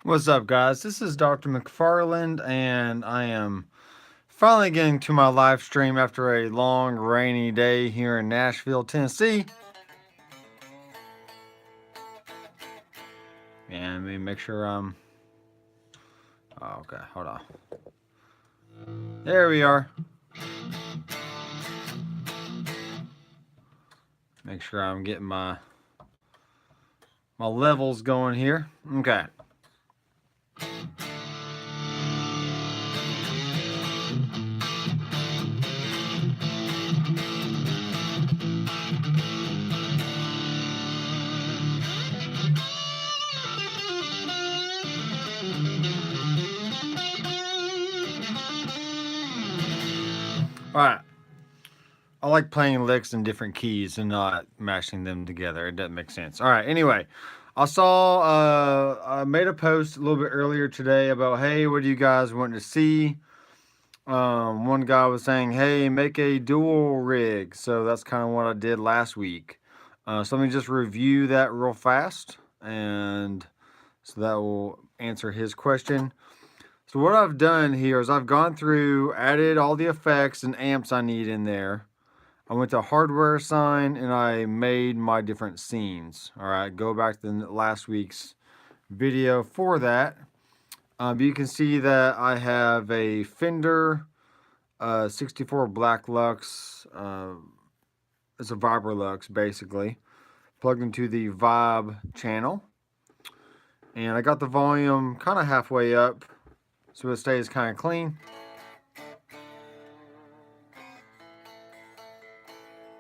What's up, guys? This is Dr. McFarland, and I am finally getting to my live stream after a long, rainy day here in Nashville, Tennessee. And let me make sure I'm... Oh, okay, hold on. There we are. Make sure I'm getting my levels going here. Okay. Alright. I like playing licks in different keys and not mashing them together. It doesn't make sense. Alright, anyway. I made a post a little bit earlier today about, hey, what do you guys want to see? One guy was saying, hey, make a dual rig. So that's kind of what I did last week. So let me just review that real fast. And so that will answer his question. So what I've done here is I've gone through, added all the effects and amps I need in there. I went to hardware assign and I made my different scenes. All right, go back to last week's video for that. You can see that I have a Fender 64 Black Lux. It's a Vibrolux basically, plugged into the Vibe channel. And I got the volume kind of halfway up so it stays kind of clean.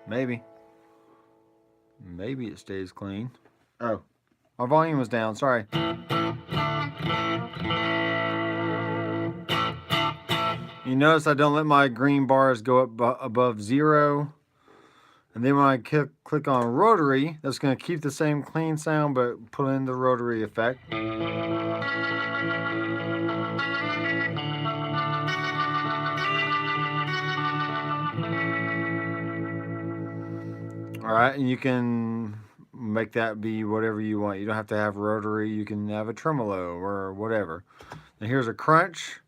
Maybe it stays clean. Oh, my volume was down, sorry. You notice I don't let my green bars go up above 0. And then when I click on rotary, that's going to keep the same clean sound, but put in the rotary effect. All right, and you can make that be whatever you want. You don't have to have rotary. You can have a tremolo or whatever. And here's a crunch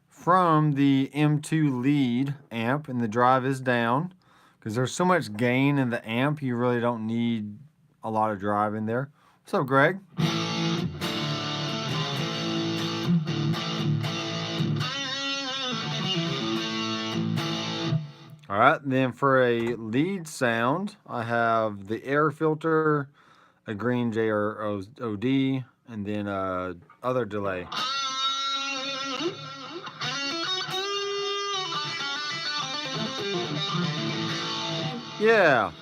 from the M2 lead amp, and the drive is down because there's so much gain in the amp, you really don't need a lot of drive in there. What's up, Greg? All right, then for a lead sound, I have the air filter, a green JROD, and then other delay. Yeah.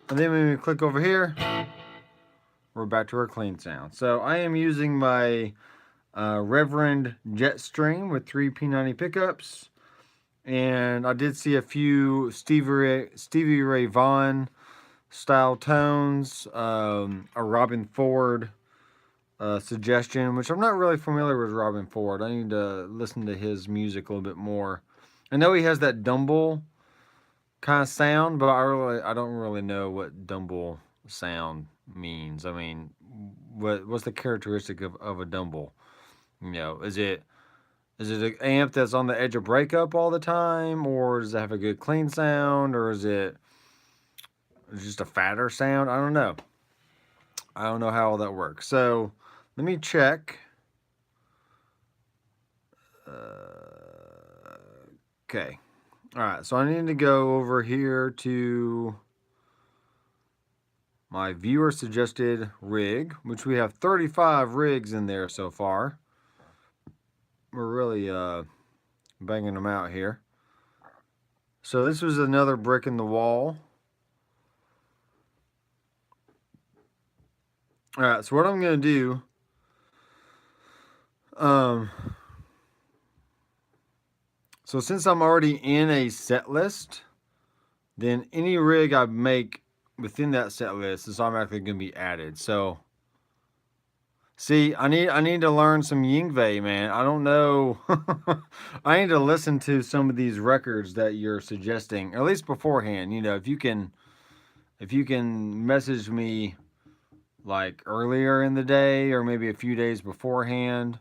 And then when we click over here, we're back to our clean sound. So I am using my Reverend Jetstream with 3 P90 pickups. And I did see a few Stevie Ray Vaughan style tones, a Robin Ford suggestion, which I'm not really familiar with Robin Ford. I need to listen to his music a little bit more. I know he has that Dumble kind of sound, but I don't really know what Dumble sound means. I mean, what's the characteristic of a Dumble? You know, is it an amp that's on the edge of breakup all the time, or does it have a good clean sound, or is it just a fatter sound? I don't know. I don't know how all that works. So let me check. Okay. All right. So I need to go over here to my viewer suggested rig, which we have 35 rigs in there so far. We're really banging them out here. So this was another brick in the wall. All right, so what I'm going to do, so since I'm already in a set list, then any rig I make within that set list is automatically going to be added. So, see, I need to learn some Yngwie, man. I don't know. I need to listen to some of these records that you're suggesting, or at least beforehand. You know, if you can message me like earlier in the day or maybe a few days beforehand,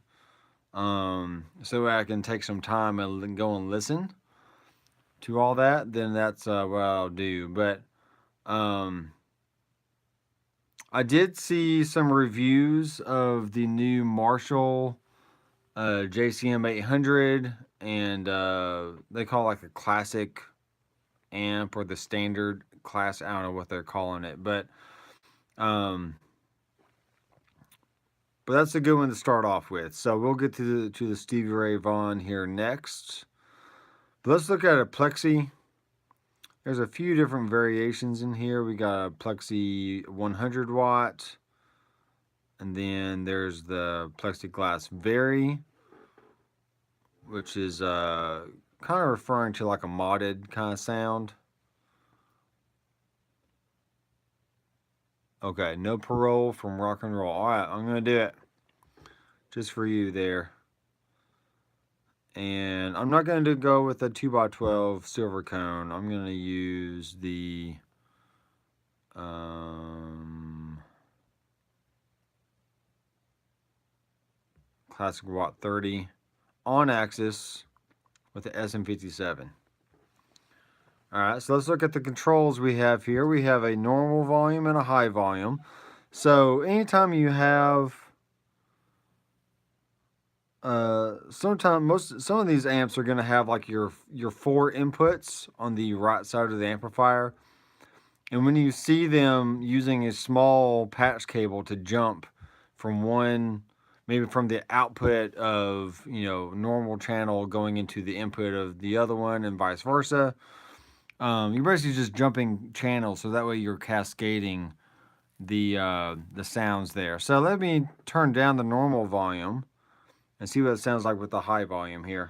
so I can take some time and go and listen to all that, then that's what I'll do. But I did see some reviews of the new Marshall JCM 800, and they call it like a classic amp or the standard class. I don't know what they're calling it, but that's a good one to start off with. So we'll get to the Stevie Ray Vaughan here next. But let's look at a plexi. There's a few different variations in here. We got a plexi 100 watt, and then there's the plexiglass Very, which is kind of referring to like a modded kind of sound. Okay, no parole from rock and roll. All right, I'm gonna do it just for you there. And I'm not going to go with a 2x12 silver cone. I'm going to use the Classic Watt 30 on axis with the SM57. Alright, so let's look at the controls we have here. We have a normal volume and a high volume. So anytime you have some of these amps are going to have like your 4 inputs on the right side of the amplifier, and when you see them using a small patch cable to jump from one, maybe from the output of, you know, normal channel going into the input of the other one and vice versa, you're basically just jumping channels, so that way you're cascading the sounds there. So let me turn down the normal volume and see what it sounds like with the high volume here.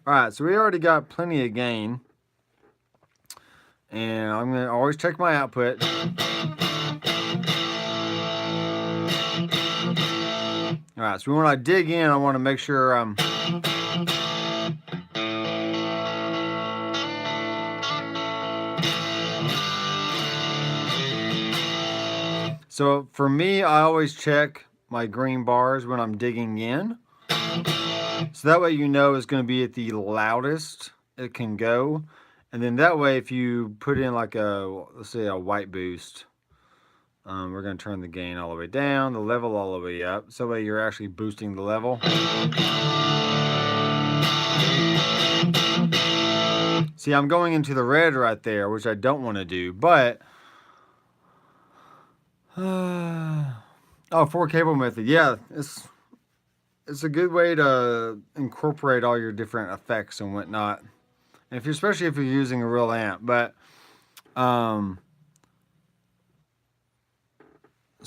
Alright, so we already got plenty of gain. And I'm going to always check my output. Alright, so when I dig in, I want to make sure I'm... So for me, I always check my green bars when I'm digging in. So that way you know it's going to be at the loudest it can go. And then that way if you put in like a, let's say a white boost, we're going to turn the gain all the way down, the level all the way up. So that way you're actually boosting the level. See, I'm going into the red right there, which I don't want to do, but... oh, 4 cable method. Yeah, it's a good way to incorporate all your different effects and whatnot. And especially if you're using a real amp. But so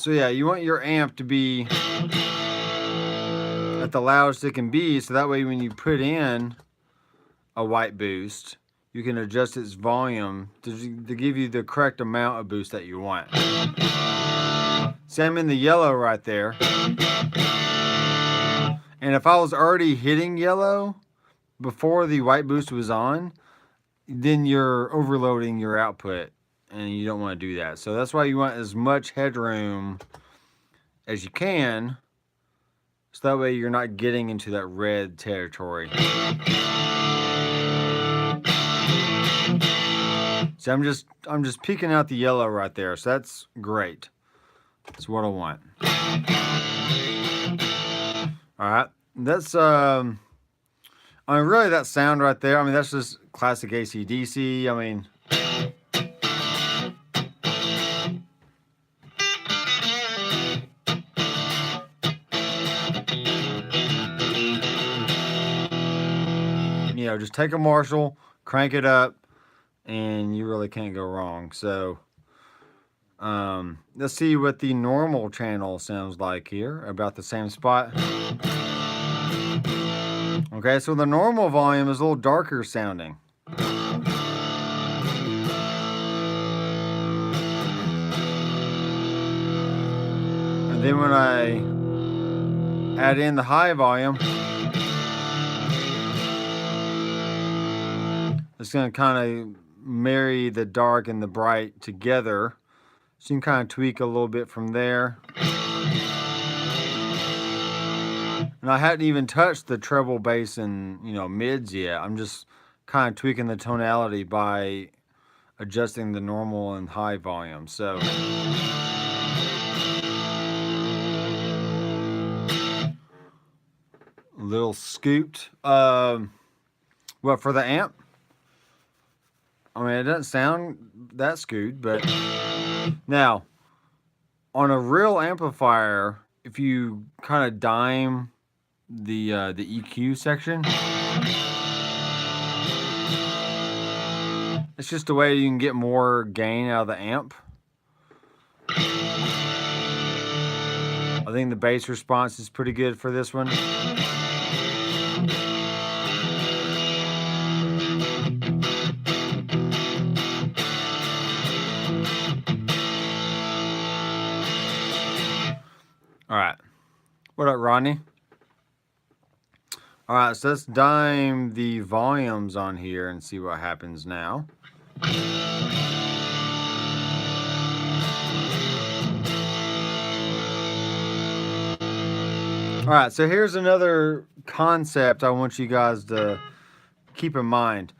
yeah, you want your amp to be at the loudest it can be, so that way when you put in a white boost, you can adjust its volume to give you the correct amount of boost that you want. See, I'm in the yellow right there. And if I was already hitting yellow before the white boost was on, then you're overloading your output, and you don't want to do that. So that's why you want as much headroom as you can, so that way you're not getting into that red territory. So I'm just peeking out the yellow right there, so that's great. That's what I want. Alright, that's I mean, really, that sound right there, I mean, that's just classic AC/DC. I mean, you know, just take a Marshall, crank it up, and you really can't go wrong. So let's see what the normal channel sounds like here, about the same spot. Okay, so the normal volume is a little darker sounding. And then when I add in the high volume, it's going to kind of marry the dark and the bright together. So you can kind of tweak a little bit from there. And I hadn't even touched the treble, bass, and mids yet. I'm just kind of tweaking the tonality by adjusting the normal and high volume. So a little scooped. Well, for the amp, I mean, it doesn't sound that scooped, but now on a real amplifier, if you kind of dime the EQ section, it's just a way you can get more gain out of the amp. I think the bass response is pretty good for this one. All right. What up, Rodney? All right, so let's dime the volumes on here and see what happens now. All right, so here's another concept I want you guys to keep in mind.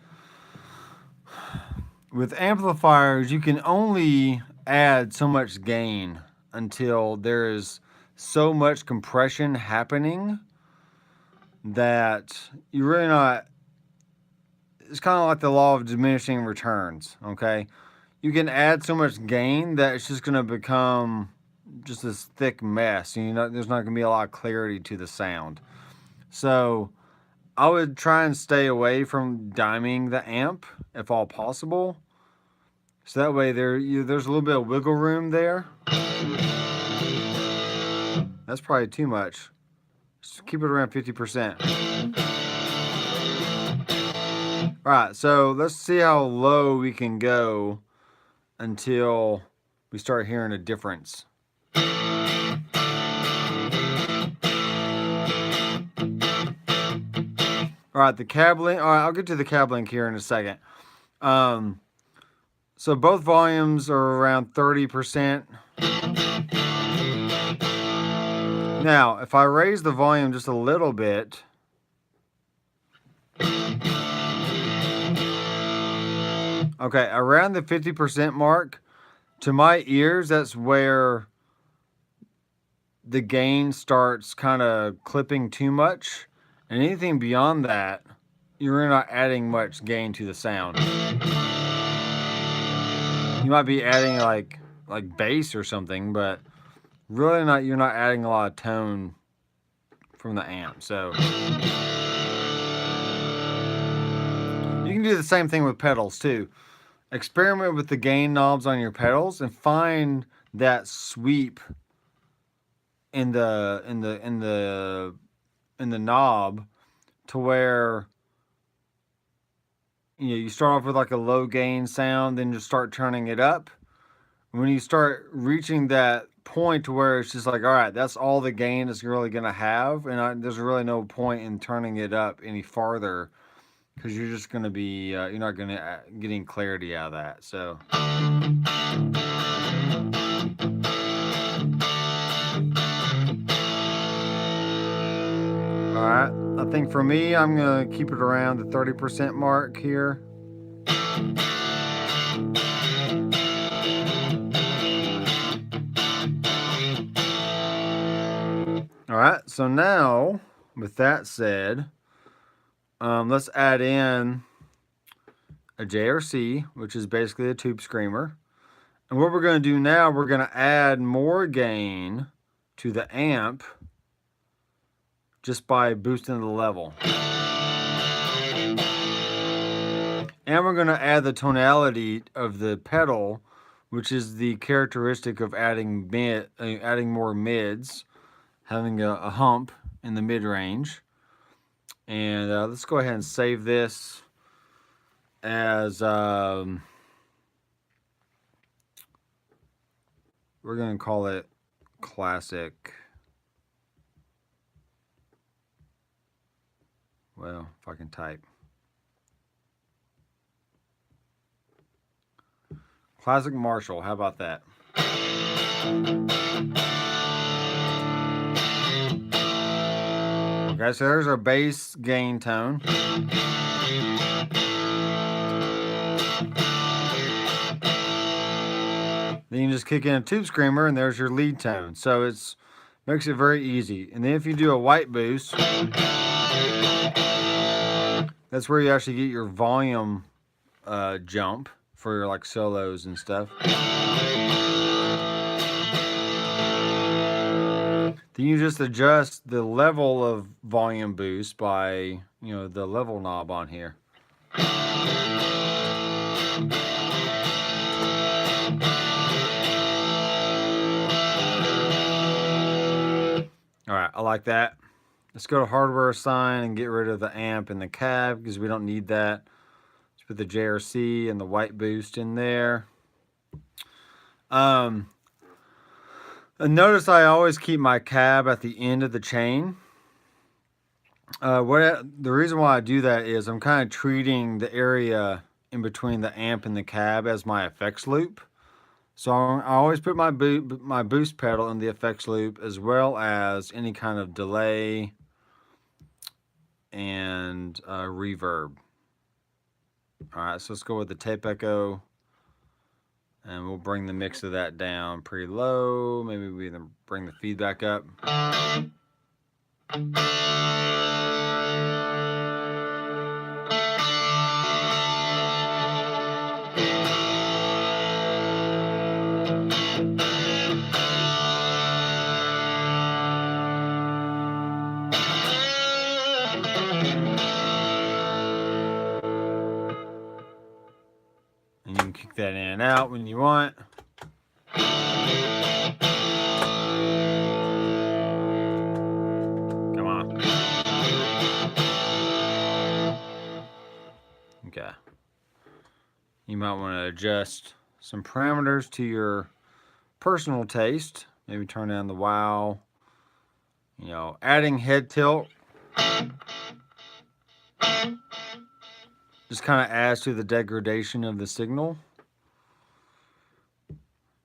With amplifiers, you can only add so much gain until there is so much compression happening that you're really not, it's kind of like the law of diminishing returns, okay? You can add so much gain that it's just going to become just this thick mess. There's not going to be a lot of clarity to the sound. So I would try and stay away from diming the amp if all possible. So that way there's a little bit of wiggle room there. That's probably too much. Just keep it around 50%. All right, so let's see how low we can go until we start hearing a difference. All right, the cab link. All right, I'll get to the cab link here in a second. So both volumes are around 30%. Now, if I raise the volume just a little bit, okay, around the 50% mark, to my ears, that's where the gain starts kind of clipping too much. And anything beyond that, you're not adding much gain to the sound. You might be adding like bass or something, but really not. You're not adding a lot of tone from the amp. So you can do the same thing with pedals too. Experiment with the gain knobs on your pedals and find that sweep in the knob to where you start off with like a low gain sound, then you start turning it up. When you start reaching that point to where it's just like, all right, that's all the gain it's really gonna have, and there's really no point in turning it up any farther, because you're just gonna be you're not gonna get any clarity out of that. So all right, I think for me, I'm gonna keep it around the 30% mark here. All right, so now with that said, let's add in a JRC, which is basically a tube screamer. And what we're going to do now, we're going to add more gain to the amp just by boosting the level. And we're going to add the tonality of the pedal, which is the characteristic of adding more mids, having a hump in the mid-range. And let's go ahead and save this as we're going to call it classic. Well, if I can type. Classic Marshall. How about that? Okay, so there's our bass gain tone. Then you just kick in a tube screamer and there's your lead tone. So it's makes it very easy. And then if you do a white boost, that's where you actually get your volume jump for your like solos and stuff. Then you just adjust the level of volume boost by, you know, the level knob on here. All right, I like that. Let's go to hardware assign and get rid of the amp and the cab because we don't need that. Let's put the JRC and the white boost in there. And notice I always keep my cab at the end of the chain. The reason why I do that is I'm kind of treating the area in between the amp and the cab as my effects loop. So I always put my boost pedal in the effects loop as well as any kind of delay and reverb. All right, so let's go with the tape echo. And we'll bring the mix of that down pretty low. Maybe we even bring the feedback up. And you can kick that in and out when you want. Come on. Okay. You might want to adjust some parameters to your personal taste. Maybe turn down the wow. You know, adding head tilt just kind of adds to the degradation of the signal.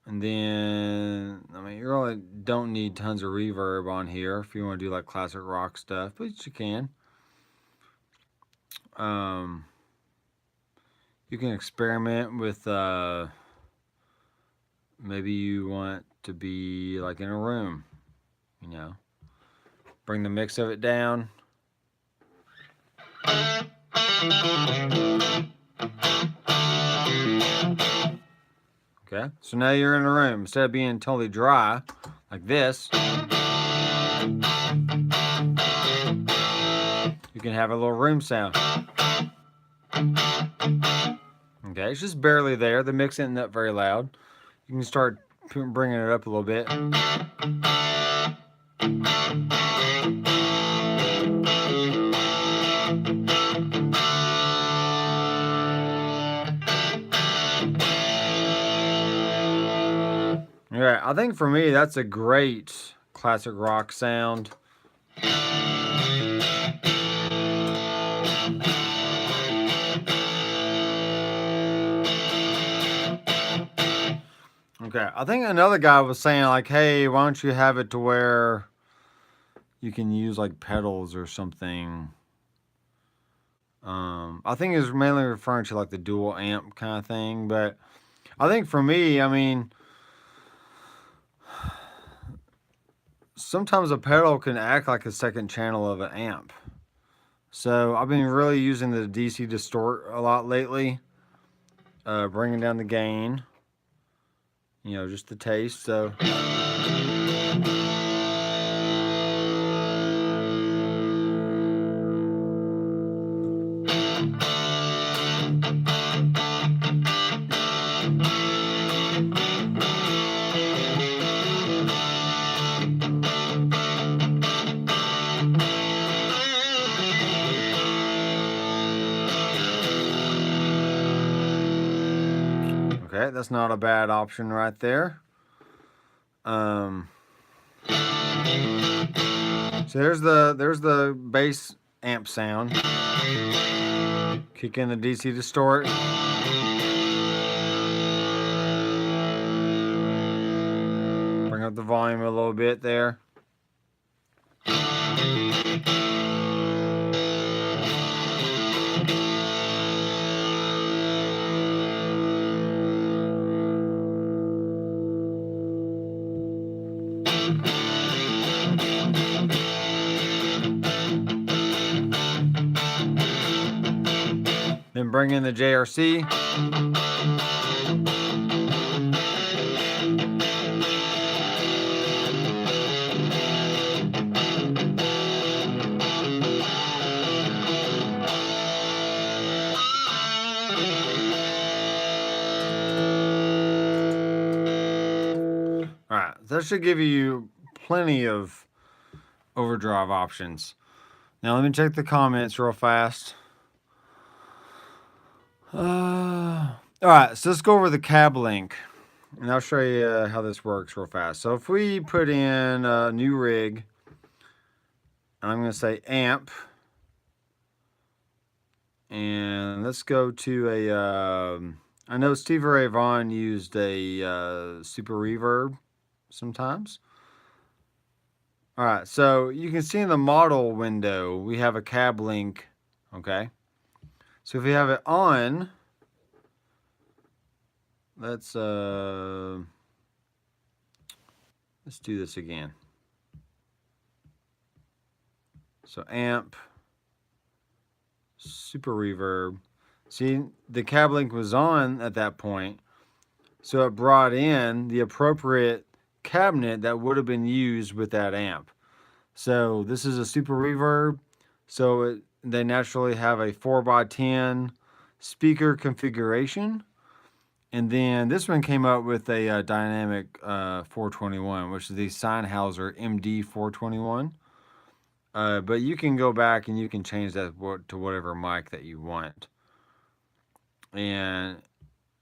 And then, I mean, you really don't need tons of reverb on here if you want to do like classic rock stuff, but you can. You can experiment with, maybe you want to be like in a room, you know, bring the mix of it down. Okay, so now you're in a room. Instead of being totally dry, like this, you can have a little room sound. Okay, it's just barely there. The mix isn't that very loud. You can start bringing it up a little bit. All right, I think for me, that's a great classic rock sound. Okay, I think another guy was saying like, hey, why don't you have it to where you can use like pedals or something. I think it's mainly referring to like the dual amp kind of thing, but I think for me, I mean, sometimes a pedal can act like a second channel of an amp. So I've been really using the DC distort a lot lately, bringing down the gain, you know, just the taste. So okay, that's not a bad option right there. So there's the bass amp sound. Kick in the DC distort. up the volume a little bit there. Then bring in the JRC. Alright, that should give you plenty of overdrive options. Now let me check the comments real fast. Alright, so let's go over the cab link. And I'll show you how this works real fast. So if we put in a new rig, I'm going to say amp. And let's go to a, I know Stevie Ray Vaughan used a super reverb sometimes. Alright, so you can see in the model window, we have a cab link, okay? So if we have it on, let's do this again. So amp, super reverb. See, the cab link was on at that point, so it brought in the appropriate cabinet that would have been used with that amp. So this is a super reverb, so they naturally have a 4x10 speaker configuration. And then this one came up with a dynamic 421, which is the Sennheiser MD 421. But you can go back and you can change that to whatever mic that you want. And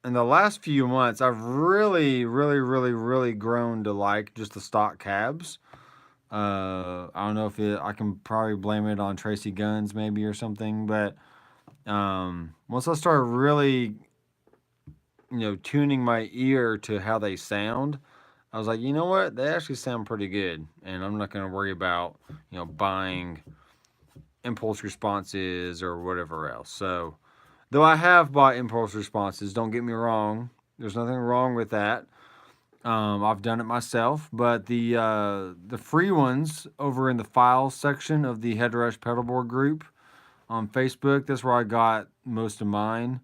in the last few months, I've really grown to like just the stock cabs. I don't know if I can probably blame it on Tracy Guns maybe or something, but once I started really, tuning my ear to how they sound, I was like, you know what, they actually sound pretty good, and I'm not going to worry about, buying impulse responses or whatever else. So, though I have bought impulse responses, don't get me wrong, there's nothing wrong with that. I've done it myself, but the free ones over in the files section of the Headrush pedalboard group on Facebook, that's where I got most of mine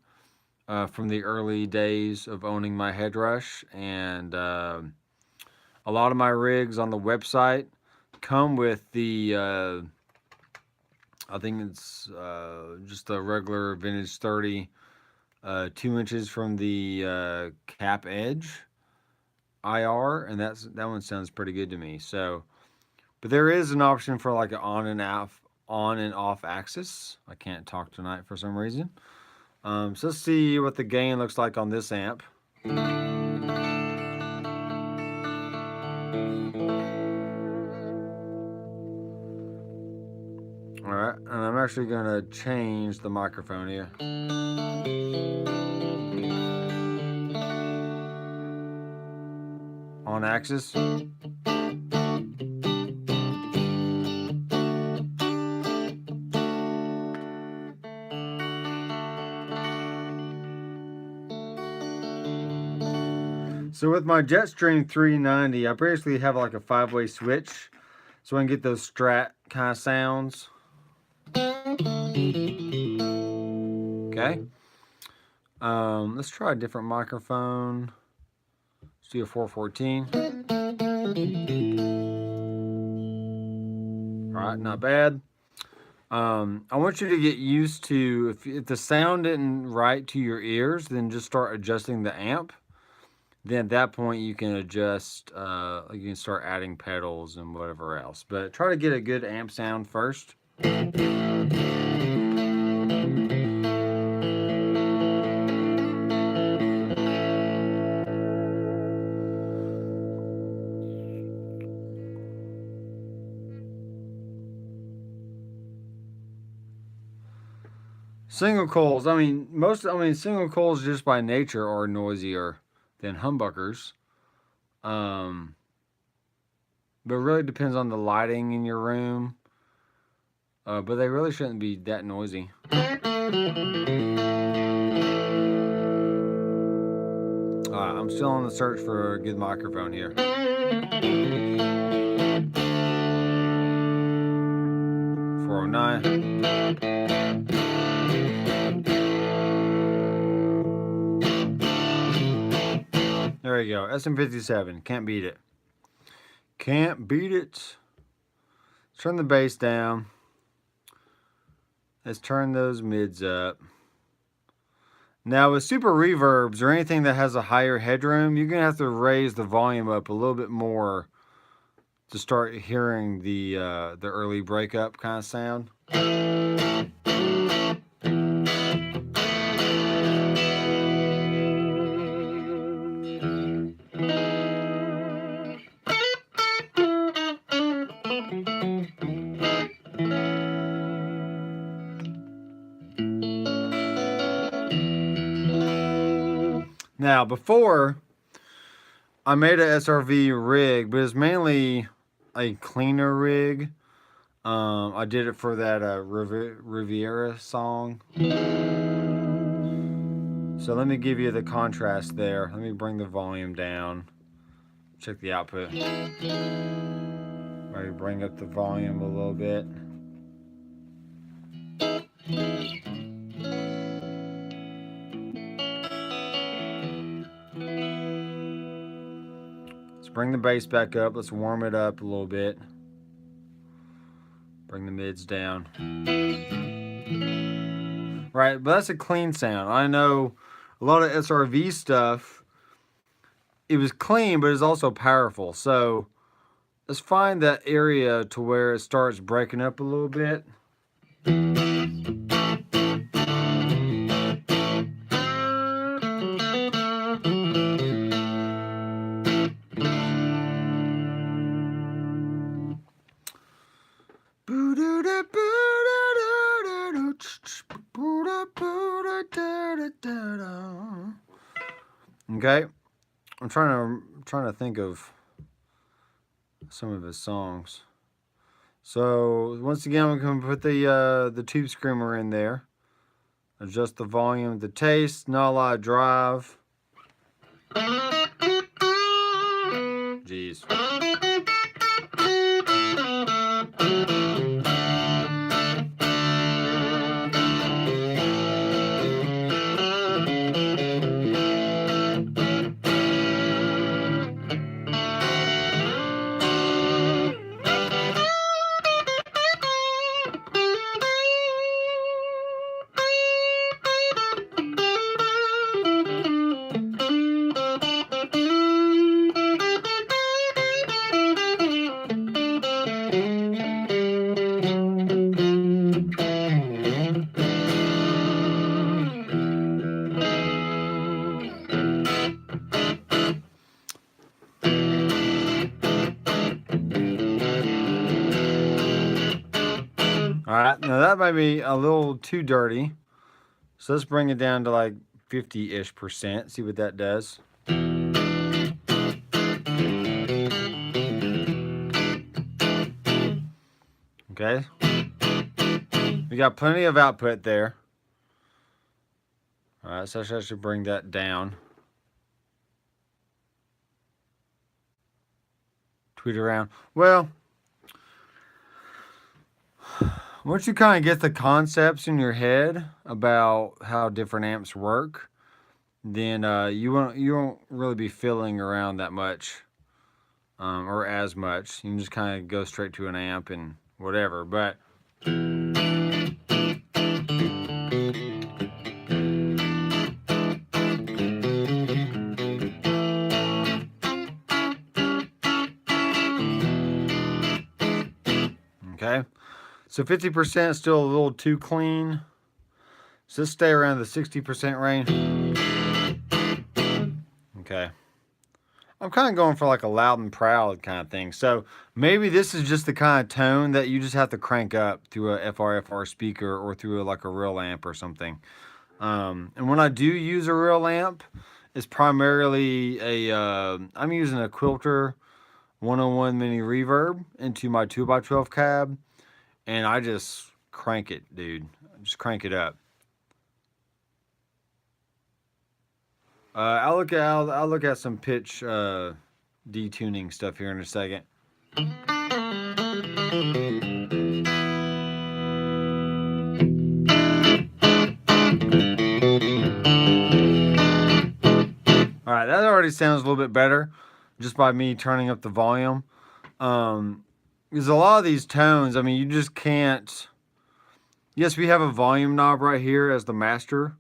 from the early days of owning my Headrush. And a lot of my rigs on the website come with the I think it's just a regular vintage 30, 2 inches from the cap edge IR, and that one sounds pretty good to me. So, but there is an option for like an on and off axis. I can't talk tonight for some reason. So let's see what the gain looks like on this amp. All right, and I'm actually gonna change the microphone here. On axis. So with my Jetstream 390, I basically have like a 5-way switch, so I can get those Strat kind of sounds. Okay. Let's try a different microphone. Let's do a 414. All right, not bad. I want you to get used to, if the sound isn't right to your ears, then just start adjusting the amp. Then at that point you can adjust, you can start adding pedals and whatever else. But try to get a good amp sound first. Single coils, single coils just by nature are noisier than humbuckers. But it really depends on the lighting in your room. But they really shouldn't be that noisy. I'm still on the search for a good microphone here. 409. There you go. SM57. Can't beat it. Can't beat it. Turn the bass down. Let's turn those mids up. Now with super reverbs or anything that has a higher headroom, you're going to have to raise the volume up a little bit more to start hearing the early breakup kind of sound. Now, before, I made an SRV rig, but it's mainly a cleaner rig. I did it for that Riviera song. So let me give you the contrast there. Let me bring the volume down. Check the output. Maybe bring up the volume a little bit. Bring the bass back up. Let's warm it up a little bit. Bring the mids down. Right, but that's a clean sound. I know a lot of SRV stuff, it was clean, but it's also powerful. So let's find that area to where it starts breaking up a little bit. Okay, I'm trying to think of some of his songs. So once again, I'm going to put the tube screamer in there. Adjust the volume, the taste, not a lot of drive. Jeez. Alright, now that might be a little too dirty. So let's bring it down to like 50-ish%. See what that does. Okay. We got plenty of output there. Alright, so I should bring that down. Tweet around. Well, once you kind of get the concepts in your head about how different amps work, then you won't really be fiddling around that much, or as much. You can just kind of go straight to an amp and whatever. But okay. So 50% is still a little too clean. So let's stay around the 60% range. Okay. I'm kind of going for like a loud and proud kind of thing. So maybe this is just the kind of tone that you just have to crank up through a FRFR speaker or through like a real amp or something. And when I do use a real amp, it's primarily I'm using a QUILTER 101 mini reverb into my 2x12 cab, and I just crank it, dude. Just crank it up. I'll look at some pitch detuning stuff here in a second. All right, that already sounds a little bit better just by me turning up the volume. Because a lot of these tones, I mean, you just can't. Yes, we have a volume knob right here as the master.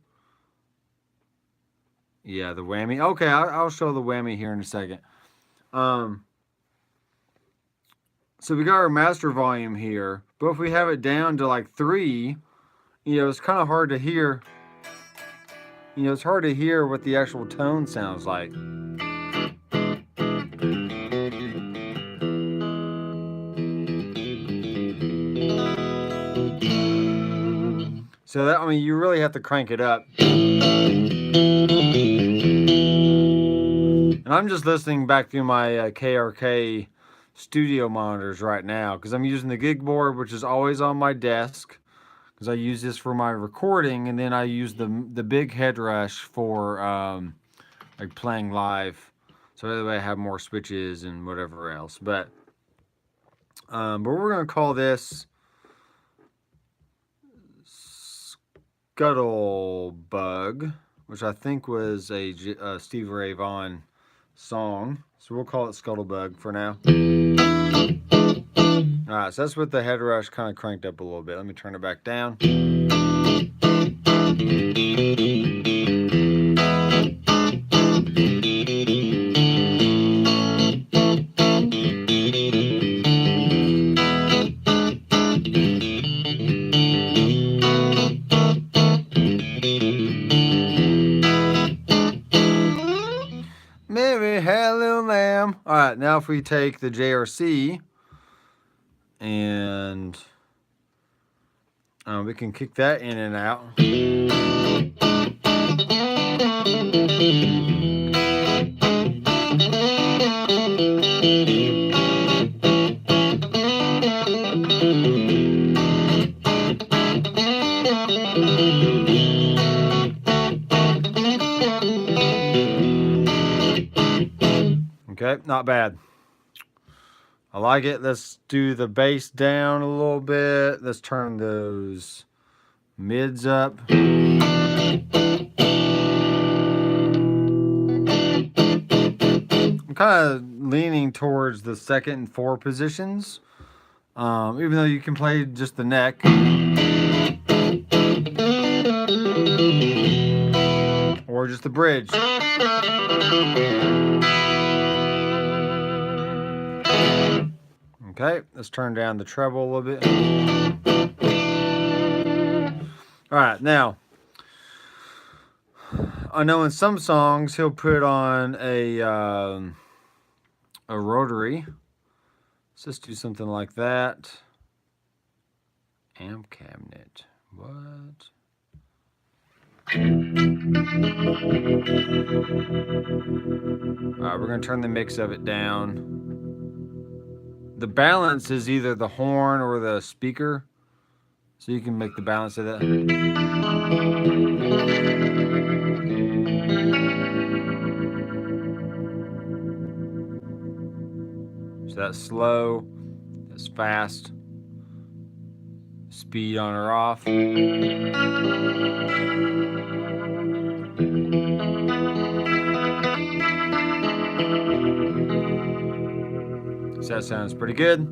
Yeah, the whammy. Okay, I'll show the whammy here in a second. So we got our master volume here, but if we have it down to like 3, you know, it's kind of hard to hear. You know, it's hard to hear what the actual tone sounds like. So that, I mean, you really have to crank it up. And I'm just listening back through my KRK studio monitors right now because I'm using the GIGBOARD, which is always on my desk because I use this for my recording, and then I use the big Headrush for like playing live. So that way I have more switches and whatever else. But we're gonna call this Scuttlebug, which I think was a Stevie Ray Vaughan song. So we'll call it Scuttlebug for now. Alright, so that's with the Headrush kind of cranked up a little bit. Let me turn it back down. Maybe hello lamb. Alright, now if we take the JRC and we can kick that in and out. Okay, not bad. I like it. Let's do the bass down a little bit. Let's turn those mids up. I'm kind of leaning towards the 2nd and 4 positions, even though you can play just the neck. Or just the bridge. Okay, let's turn down the treble a little bit. All right, now, I know in some songs he'll put on a rotary. Let's just do something like that. Amp cabinet. What? All right, we're going to turn the mix of it down. The balance is either the horn or the speaker, so you can make the balance of that. So that's slow, that's fast, speed on or off. So that sounds pretty good.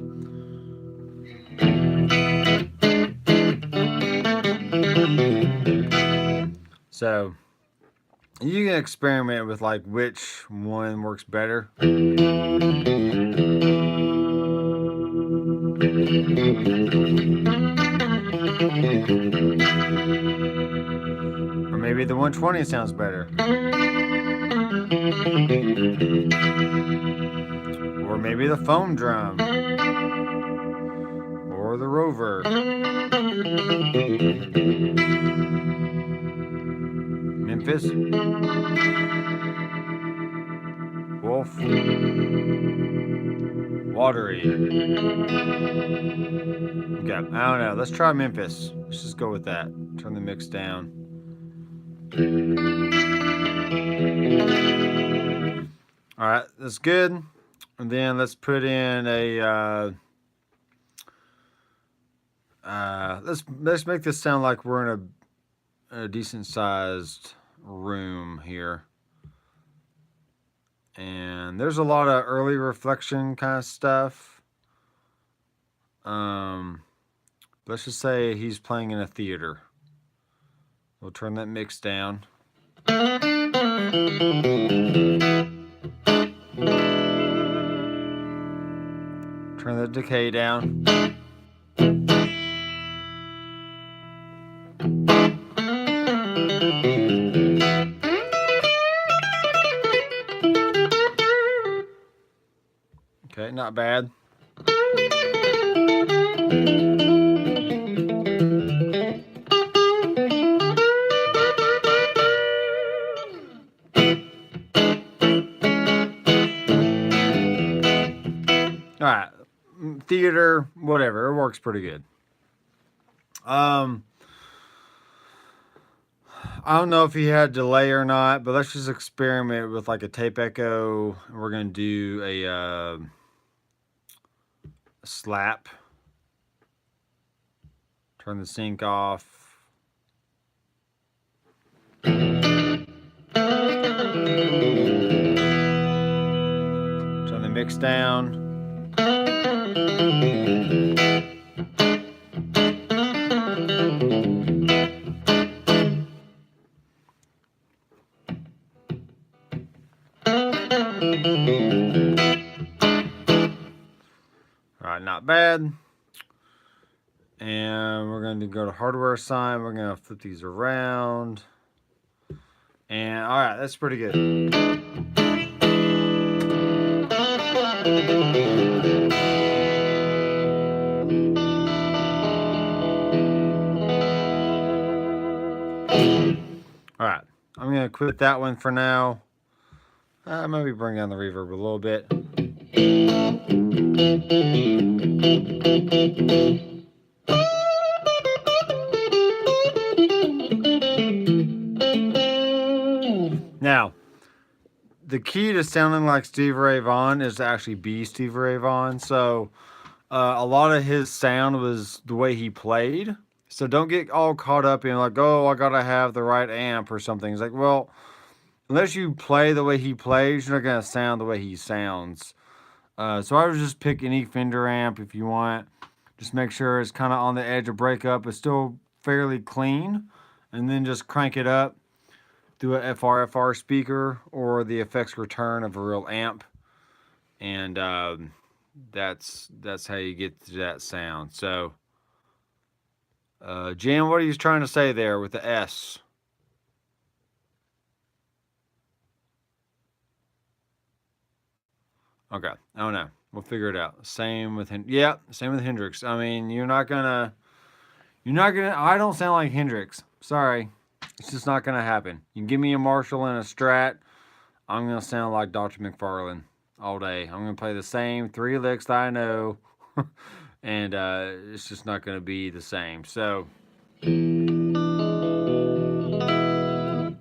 So you can experiment with like which one works better. Or maybe the 120 sounds better. Or maybe the foam drum. Or the rover. Memphis. Wolf. Watery. Okay, I don't know. Let's try Memphis. Let's just go with that. Turn the mix down. Alright, that's good. And then let's put in a let's make this sound like we're in a decent sized room here. And there's a lot of early reflection kind of stuff. Let's just say he's playing in a theater. We'll turn that mix down. Turn the decay down. Okay, not bad. Alright, theater, whatever, it works pretty good. I don't know if he had delay or not, but let's just experiment with like a tape echo. We're going to do a slap. Turn the sync off. Turn the mix down. Alright, not bad. And we're going to go to hardware sign. We're going to flip these around. And alright, that's pretty good. Alright, I'm going to quit that one for now. Maybe bring down the reverb a little bit. Now, the key to sounding like Stevie Ray Vaughan is to actually be Stevie Ray Vaughan. So, a lot of his sound was the way he played. So don't get all caught up in like, oh, I gotta have the right amp or something. It's like, well, unless you play the way he plays, you're not gonna sound the way he sounds. So I would just pick any Fender amp if you want. Just make sure it's kind of on the edge of breakup. It's still fairly clean. And then just crank it up through a FRFR speaker or the effects return of a real amp. And that's how you get to that sound. So, Jan, what are you trying to say there with the S? Okay, I don't know. We'll figure it out. Same with same with Hendrix. I mean, you're not gonna. I don't sound like Hendrix. Sorry, it's just not gonna happen. You can give me a Marshall and a Strat, I'm gonna sound like Dr. McFarland all day. I'm gonna play the same 3 licks that I know, and it's just not gonna be the same. So,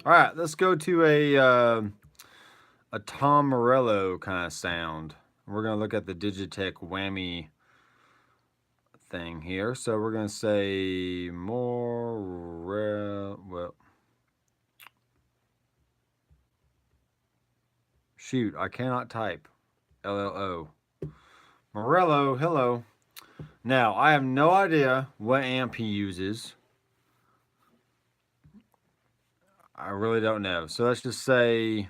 all right, let's go to a Tom Morello kind of sound. We're going to look at the Digitech whammy thing here. So we're going to say Morello. Well, shoot, I cannot type. LLO. Morello, hello. Now, I have no idea what amp he uses. I really don't know. So let's just say...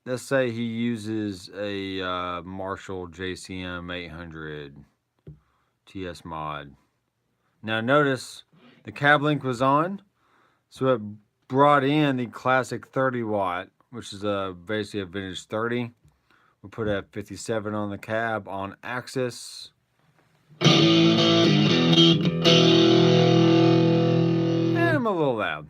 Let's say he uses a Marshall JCM 800 TS mod. Now notice the cab link was on, so it brought in the classic 30 watt, which is basically a vintage 30. We'll put a 57 on the cab on axis. And I'm a little loud.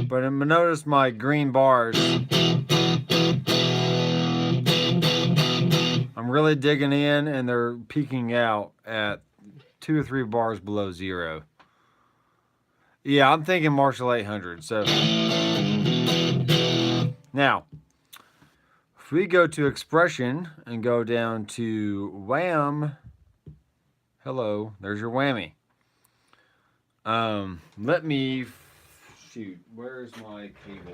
But notice my green bars I'm really digging in, and they're peaking out at 2 or 3 bars below 0. Yeah, I'm thinking Marshall 800. So now, if we go to expression and go down to wham, hello, there's your whammy. Let me shoot. Where's my cable?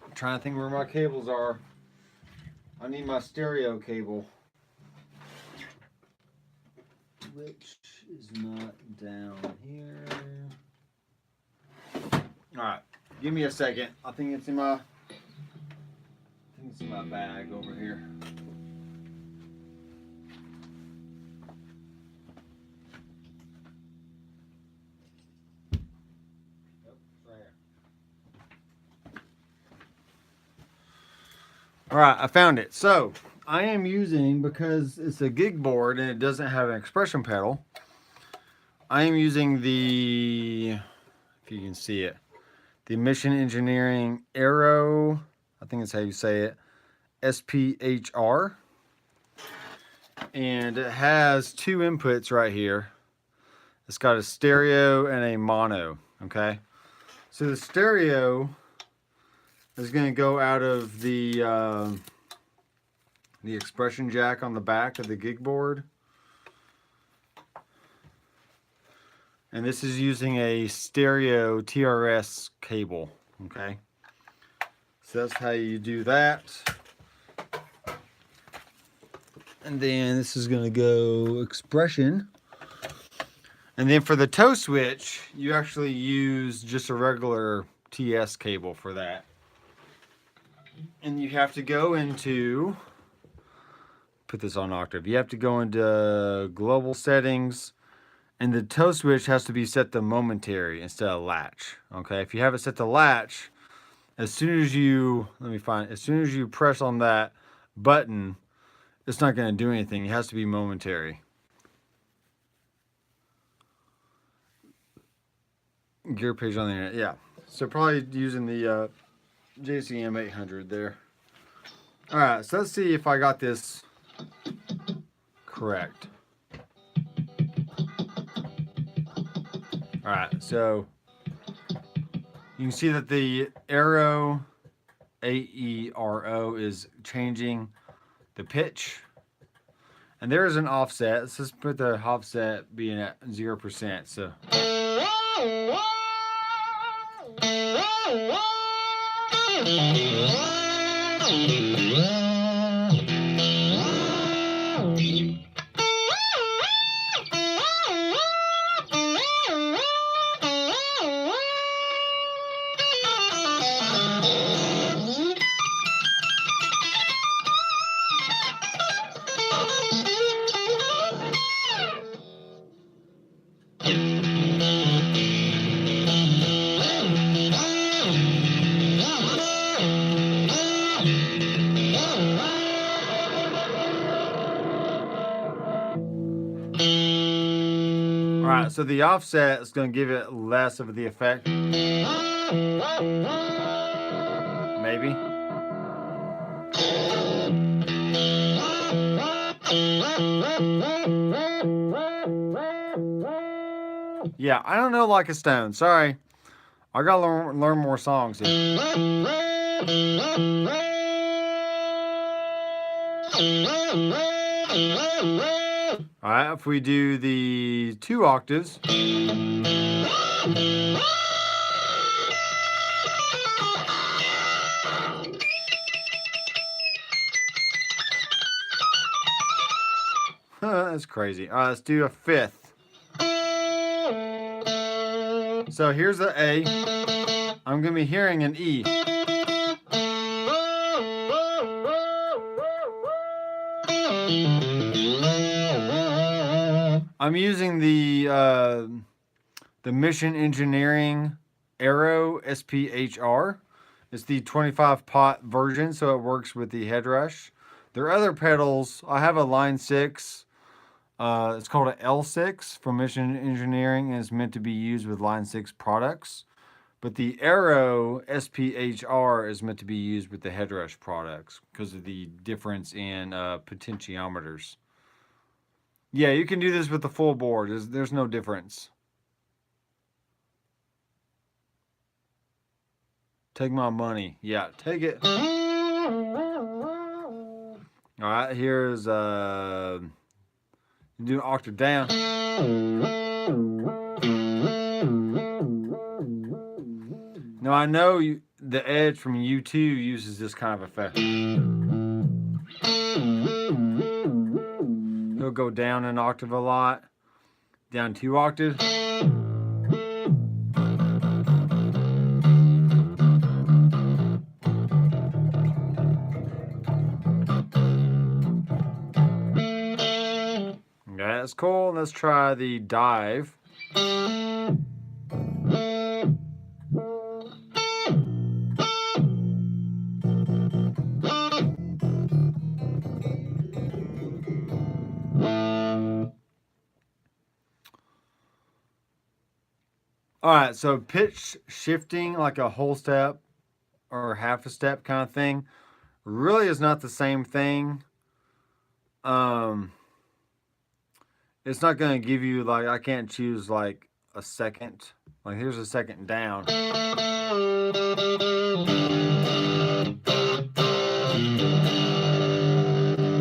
I'm trying to think where my cables are. I need my stereo cable, which is not down here. All right, give me a second. I think it's in my bag over here. All right, I found it. So I am using, because it's a gig board and it doesn't have an expression pedal, I am using the, if you can see it, the Mission Engineering Aero, I think that's how you say it, SPHR. And it has 2 inputs right here. It's got a stereo and a mono, okay? So the stereo is going to go out of the expression jack on the back of the gig board. And this is using a stereo TRS cable, okay? So that's how you do that. And then this is going to go expression. And then for the toe switch, you actually use just a regular TS cable for that. And you have to go into, put this on octave, you have to go into global settings, and the toe switch has to be set to momentary instead of latch. Okay, if you have it set to latch, as soon as you, as soon as you press on that button, it's not going to do anything. It has to be momentary. Gear page on the internet, yeah. So probably using the JCM 800 there. All right, so let's see if I got this correct. All right, so you can see that the Aero, AERO, is changing the pitch. And there is an offset. Let's just put the offset being at 0%. So. Alright, so the offset is going to give it less of the effect. Maybe. Yeah, I don't know like a stone. Sorry. I gotta learn more songs here. Alright, if we do the 2 octaves. That's crazy. Alright, let's do a 5th. So here's the A. I'm going to be hearing an E. I'm using the Mission Engineering Aero SPHR. It's the 25 pot version, so it works with the Headrush. There are other pedals. I have a Line 6 It's called an L6 from Mission Engineering and is meant to be used with Line 6 products. But the Arrow SPHR is meant to be used with the Headrush products because of the difference in potentiometers. Yeah, you can do this with the full board. There's no difference. Take my money. Yeah, take it. All right, here's do an octave down. Now I know the Edge from U2 uses this kind of effect. He'll go down an octave a lot, down 2 octaves. Okay, that's cool. Let's try the dive. All right, so pitch shifting like a whole step or half a step kind of thing really is not the same thing. It's not going to give you, like, I can't choose like a second. Like, here's a second down. All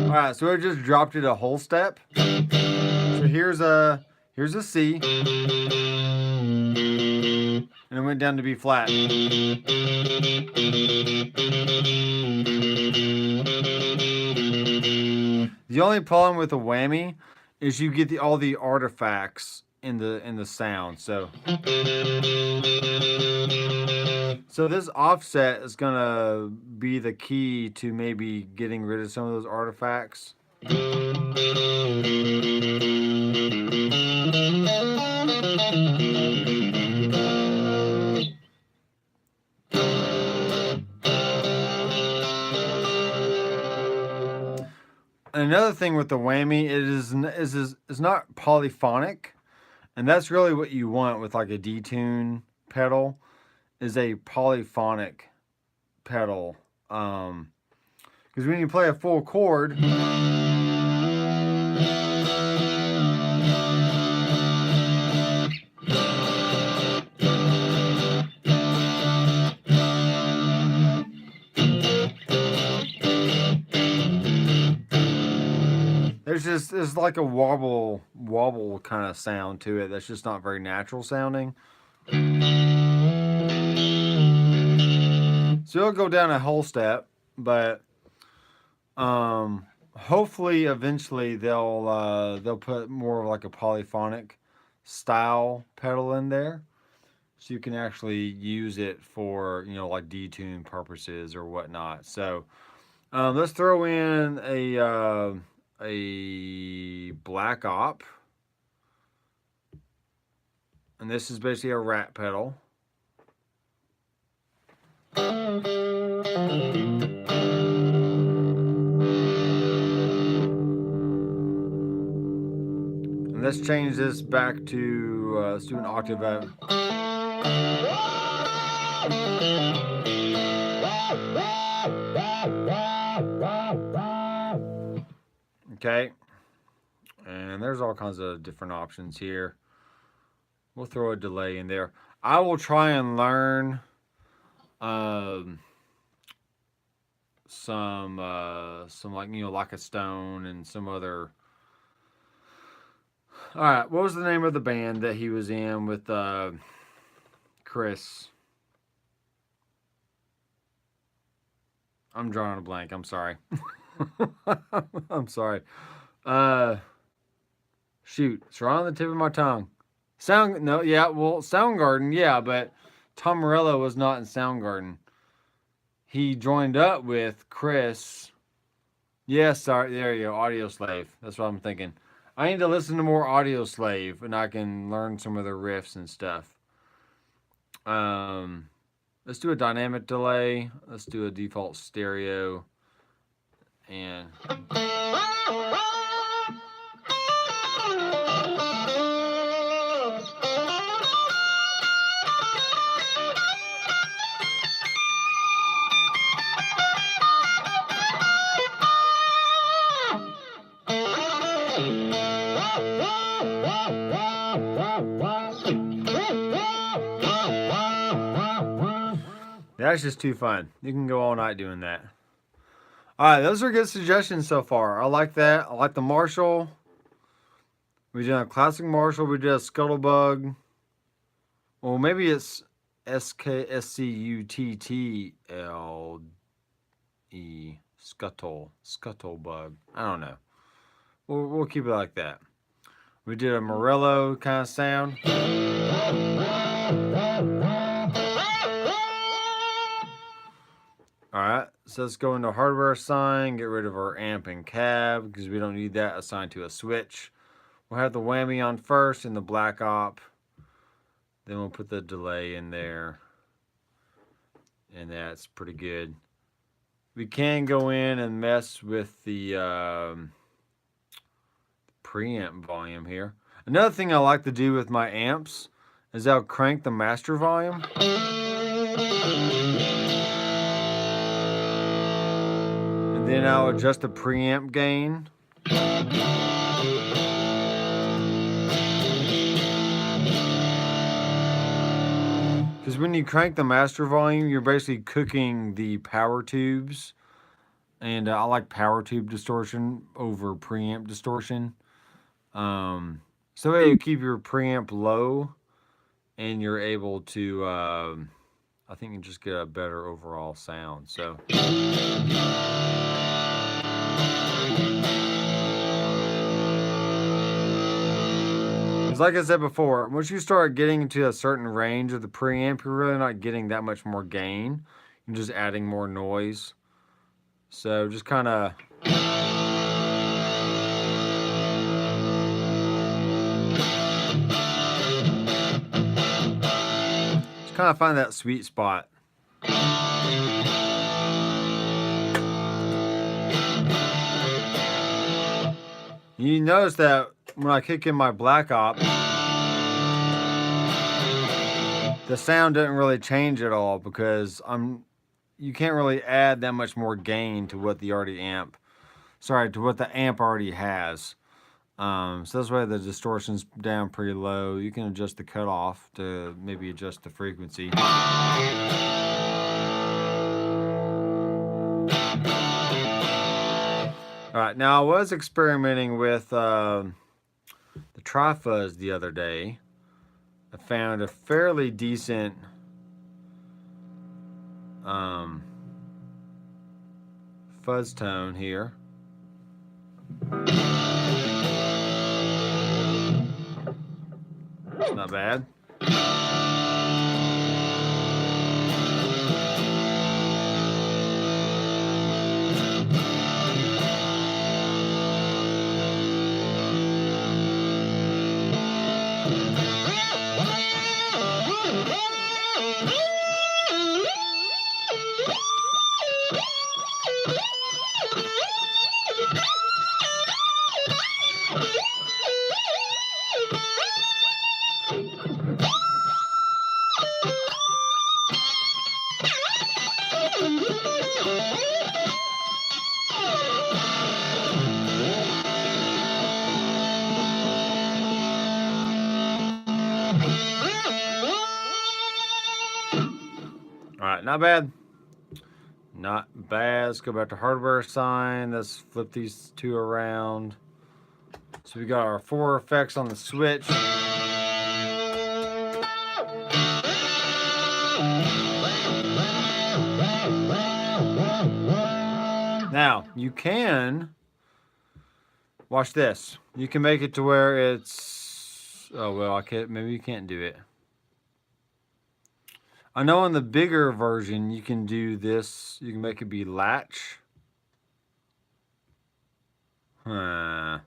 right, so it just dropped it a whole step. So here's a C. And it went down to B flat. The only problem with the whammy is you get all the artifacts in the sound. So this offset is gonna be the key to maybe getting rid of some of those artifacts. Another thing with the whammy, it is not polyphonic, and that's really what you want with like a detune pedal, is a polyphonic pedal. Because when you play a full chord, there's like a wobble kind of sound to it that's just not very natural sounding. So it'll go down a whole step, but hopefully eventually they'll put more of like a polyphonic style pedal in there, so you can actually use it for, you know, like detune purposes or whatnot. So let's throw in a black op, and this is basically a rat pedal. And let's change this back to let's do an octave out. Okay, and there's all kinds of different options here. We'll throw a delay in there. I will try and learn some like, you know, like a Stone and some other. All right, what was the name of the band that he was in with Chris? I'm drawing a blank. I'm sorry. I'm sorry. Shoot, it's right on the tip of my tongue. Soundgarden, yeah, but Tom Morello was not in Soundgarden. He joined up with Chris. Yes, sorry, there you go, Audioslave. That's what I'm thinking. I need to listen to more Audioslave, and I can learn some of the riffs and stuff. Let's do a dynamic delay. Let's do a default stereo. And That's just too fun. You can go all night doing that. Alright, those are good suggestions so far. I like that. I like the Marshall. We did a classic Marshall. We did a Scuttlebug. Well, maybe it's SKSCUTTLE. Scuttlebug. I don't know. We'll keep it like that. We did a Morello kind of sound. Alright, so let's go into hardware assign, get rid of our amp and cab because we don't need that assigned to a switch. We'll have the whammy on first and the black op. Then we'll put the delay in there. And that's pretty good. We can go in and mess with the preamp volume here. Another thing I like to do with my amps is I'll crank the master volume. And then I'll adjust the preamp gain. Because when you crank the master volume, you're basically cooking the power tubes. And I like power tube distortion over preamp distortion. So that you keep your preamp low and you're able to, I think you just get a better overall sound. So. Like I said before, once you start getting into a certain range of the preamp, you're really not getting that much more gain. You're just adding more noise. So just kind of... just kind of find that sweet spot. You notice that when I kick in my black op, the sound doesn't really change at all because you can't really add that much more gain to what the to what the amp already has. So that's why the distortion's down pretty low. You can adjust the cutoff to maybe adjust the frequency. Alright, now I was experimenting with the Tri-Fuzz the other day. I found a fairly decent fuzz tone here. It's not bad. Not bad. Not bad. Let's go back to hardware assign. Let's flip these two around. So we got our 4 effects on the switch. Now, you can watch this. You can make it to where it's, oh well, maybe you can't do it. I know on the bigger version, you can do this. You can make it be latch. Yeah,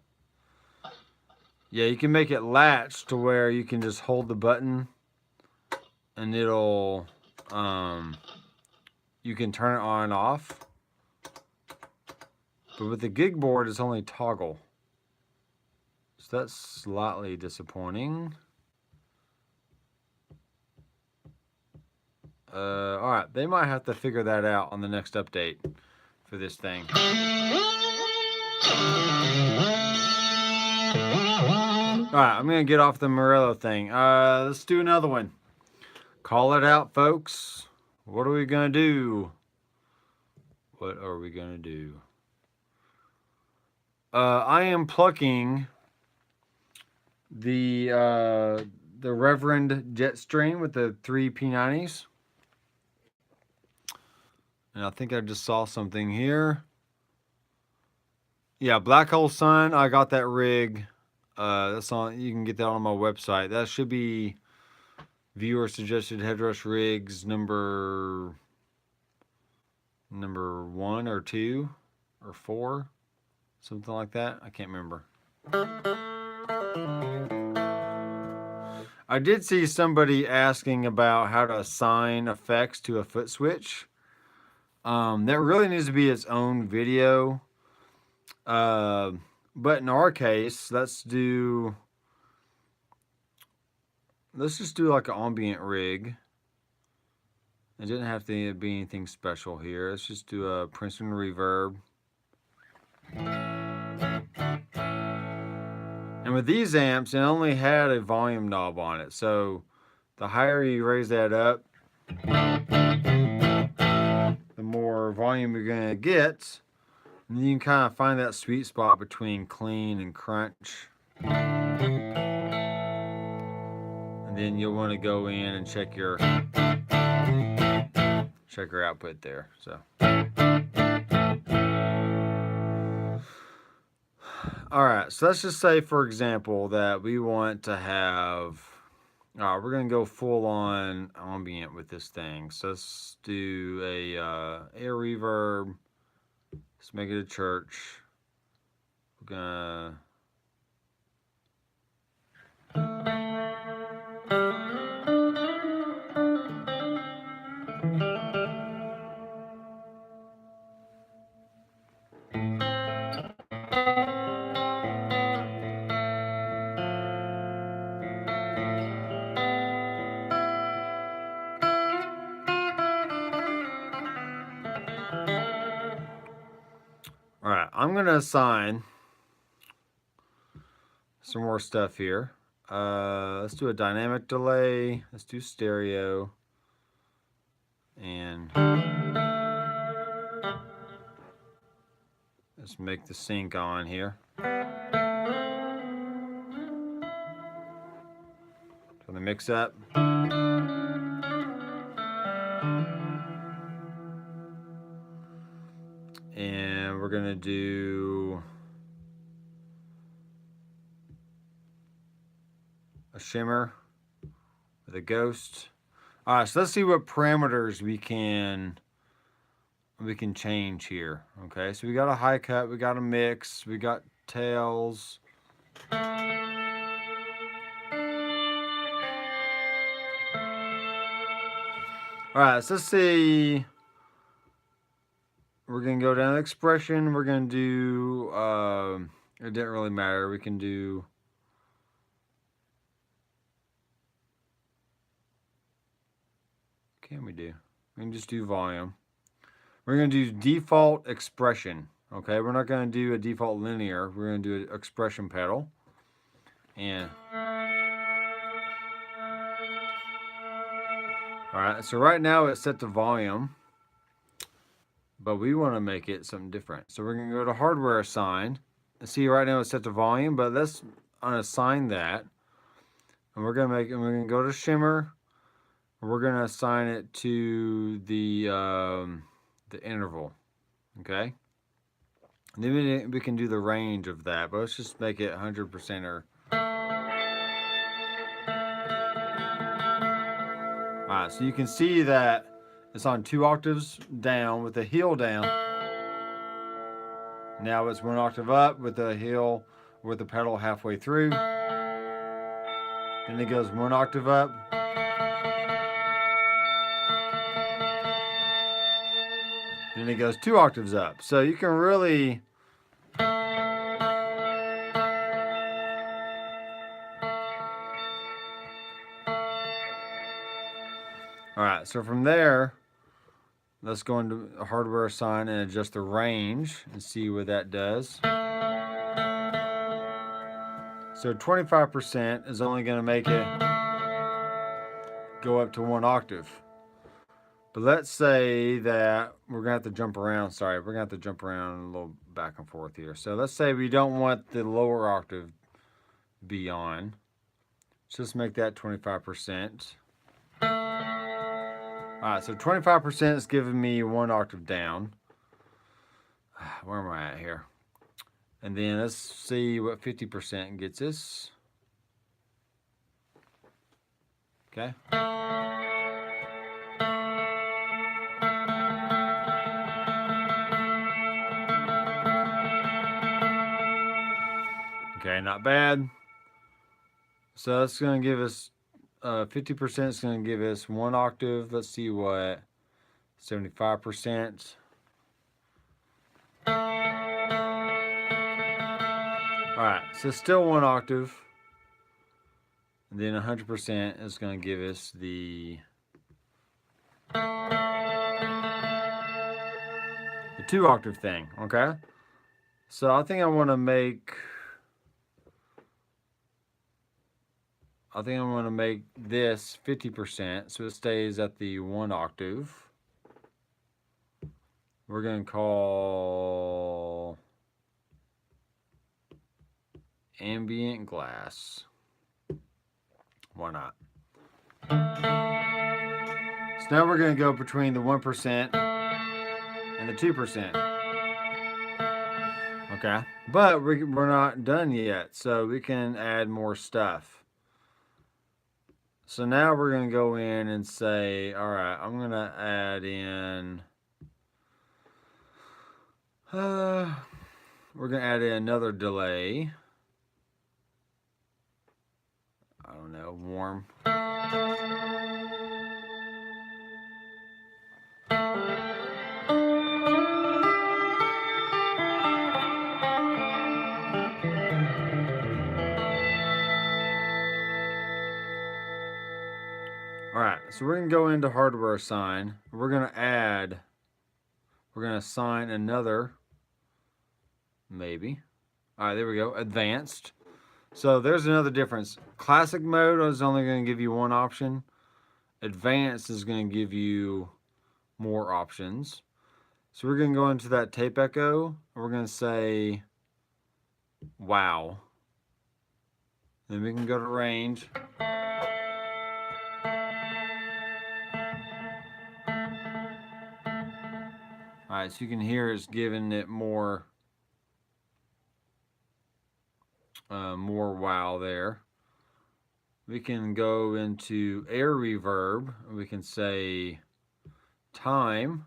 you can make it latch to where you can just hold the button and it'll, you can turn it on and off. But with the GIGBOARD, it's only toggle. So that's slightly disappointing. Alright, they might have to figure that out on the next update for this thing. Alright, I'm going to get off the Morello thing. Let's do another one. Call it out, folks. What are we going to do? What are we going to do? I am plucking the Reverend Jetstream with the 3 P90s. And I think I just saw something here. Yeah, Black Hole Sun. I got that rig. That's on. You can get that on my website. That should be viewer suggested Headrush rigs number 1 or 2 or 4, something like that. I can't remember. I did see somebody asking about how to assign effects to a foot switch. That really needs to be its own video. But in our case, let's just do like an ambient rig. It didn't have to be anything special here. Let's just do a Princeton reverb. And with these amps, it only had a volume knob on it. So the higher you raise that up, the more volume you're going to get. And you can kind of find that sweet spot between clean and crunch. And then you'll want to go in and check your output there. So all right, so let's just say, for example, that we want to have, we're going to go full on ambient with this thing. So let's do a reverb. Let's make it a church. We're gonna I'm going to assign some more stuff here. Let's do a dynamic delay. Let's do stereo. And let's make the sync on here. Turn the mix up. And we're going to do a shimmer with a ghost. All right, so let's see what parameters we can change here. Okay, so we got a high cut, we got a mix, we got tails. All right, so let's see. We're gonna go down to expression. We're gonna do, it didn't really matter. We can do, we can just do volume. We're gonna do default expression. Okay, we're not gonna do a default linear. We're gonna do an expression pedal. And all right, so right now it's set to volume, but we want to make it something different. So we're going to go to hardware assign. And see, right now it's set to volume, but let's unassign that. And we're going to go to shimmer. And we're going to assign it to the interval. Okay. And then we can do the range of that, but let's just make it 100% or. All right, so you can see that it's on 2 octaves down with the heel down. Now it's 1 octave up with the heel, with the pedal halfway through. Then it goes 1 octave up. Then it goes 2 octaves up. So you can really all right, so from there, let's go into hardware assign and adjust the range and see what that does. So 25% is only going to make it go up to 1 octave. But let's say that we're going to have to jump around. Sorry, we're going to have to jump around a little back and forth here. So let's say we don't want the lower octave be on. Just make that 25%. Alright, so 25% is giving me 1 octave down. Where am I at here? And then let's see what 50% gets us. Okay. Okay, not bad. So that's going to give us 50% is going to give us 1 octave. Let's see what 75%. Alright, so still 1 octave. And then 100% is going to give us the 2 octave thing, okay? So I think I want to make this 50% so it stays at the 1 octave. We're going to call Ambient Glass. Why not? So now we're going to go between the 1% and the 2%. Okay, but we're not done yet, so we can add more stuff. So now we're going to go in and say, all right, I'm going to add in, we're going to add in another delay. I don't know, warm. Alright, so we're going to go into hardware assign. We're going to assign another, maybe. Alright, there we go, advanced. So there's another difference. Classic mode is only going to give you 1 option. Advanced is going to give you more options. So we're going to go into that tape echo, and we're going to say, wow. Then we can go to range. Alright, so you can hear it's giving it more wow there. We can go into air reverb, and we can say time.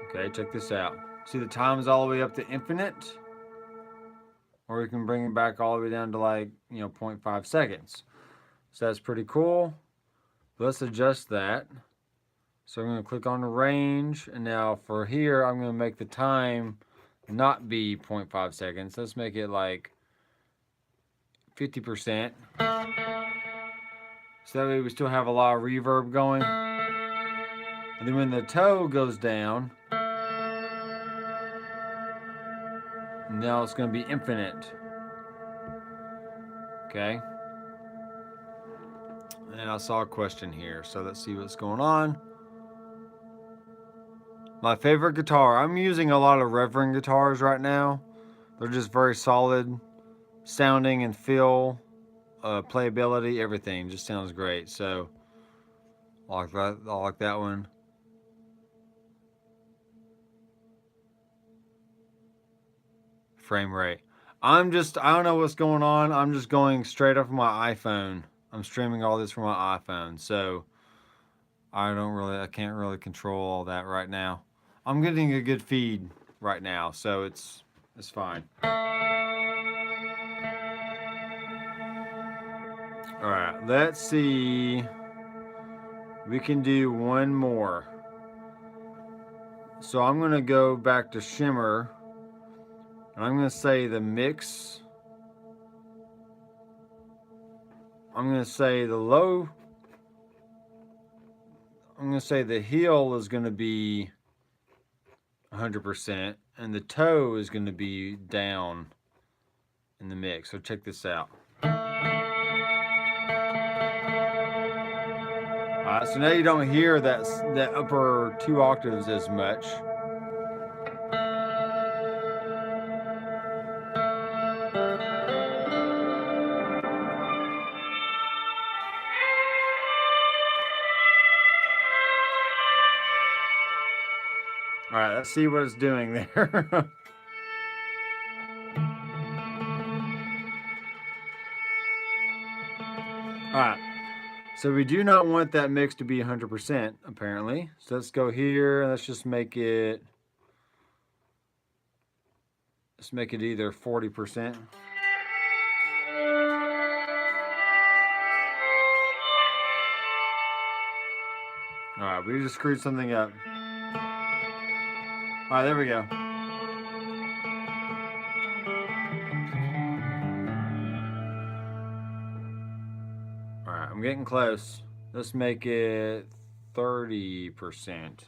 Okay, check this out. See, the time is all the way up to infinite, or we can bring it back all the way down to, like, 0.5 seconds. So that's pretty cool. Let's adjust that. So I'm going to click on the range, and now for here, I'm going to make the time not be 0.5 seconds. Let's make it like 50%. So that way we still have a lot of reverb going. And then when the toe goes down, now it's going to be infinite. Okay. And I saw a question here, so let's see what's going on. My favorite guitar. I'm using a lot of REVERB guitars right now. They're just very solid sounding and feel, playability, everything. Just sounds great. So I like that one. Frame rate. I don't know what's going on. I'm just going straight up from my iPhone. I'm streaming all this from my iPhone. So I can't really control all that right now. I'm getting a good feed right now, so it's fine. Alright, let's see. We can do one more. So I'm going to go back to shimmer, and I'm going to say the mix. I'm going to say the low. I'm going to say the heel is going to be 100%, and the toe is going to be down in the mix. So check this out. Alright, so now you don't hear that upper 2 octaves as much. Alright, let's see what it's doing there. Alright, so we do not want that mix to be 100% apparently. So let's go here and let's just make it, either 40%. Alright, we just screwed something up. Alright, there we go. Alright, I'm getting close. Let's make it 30%.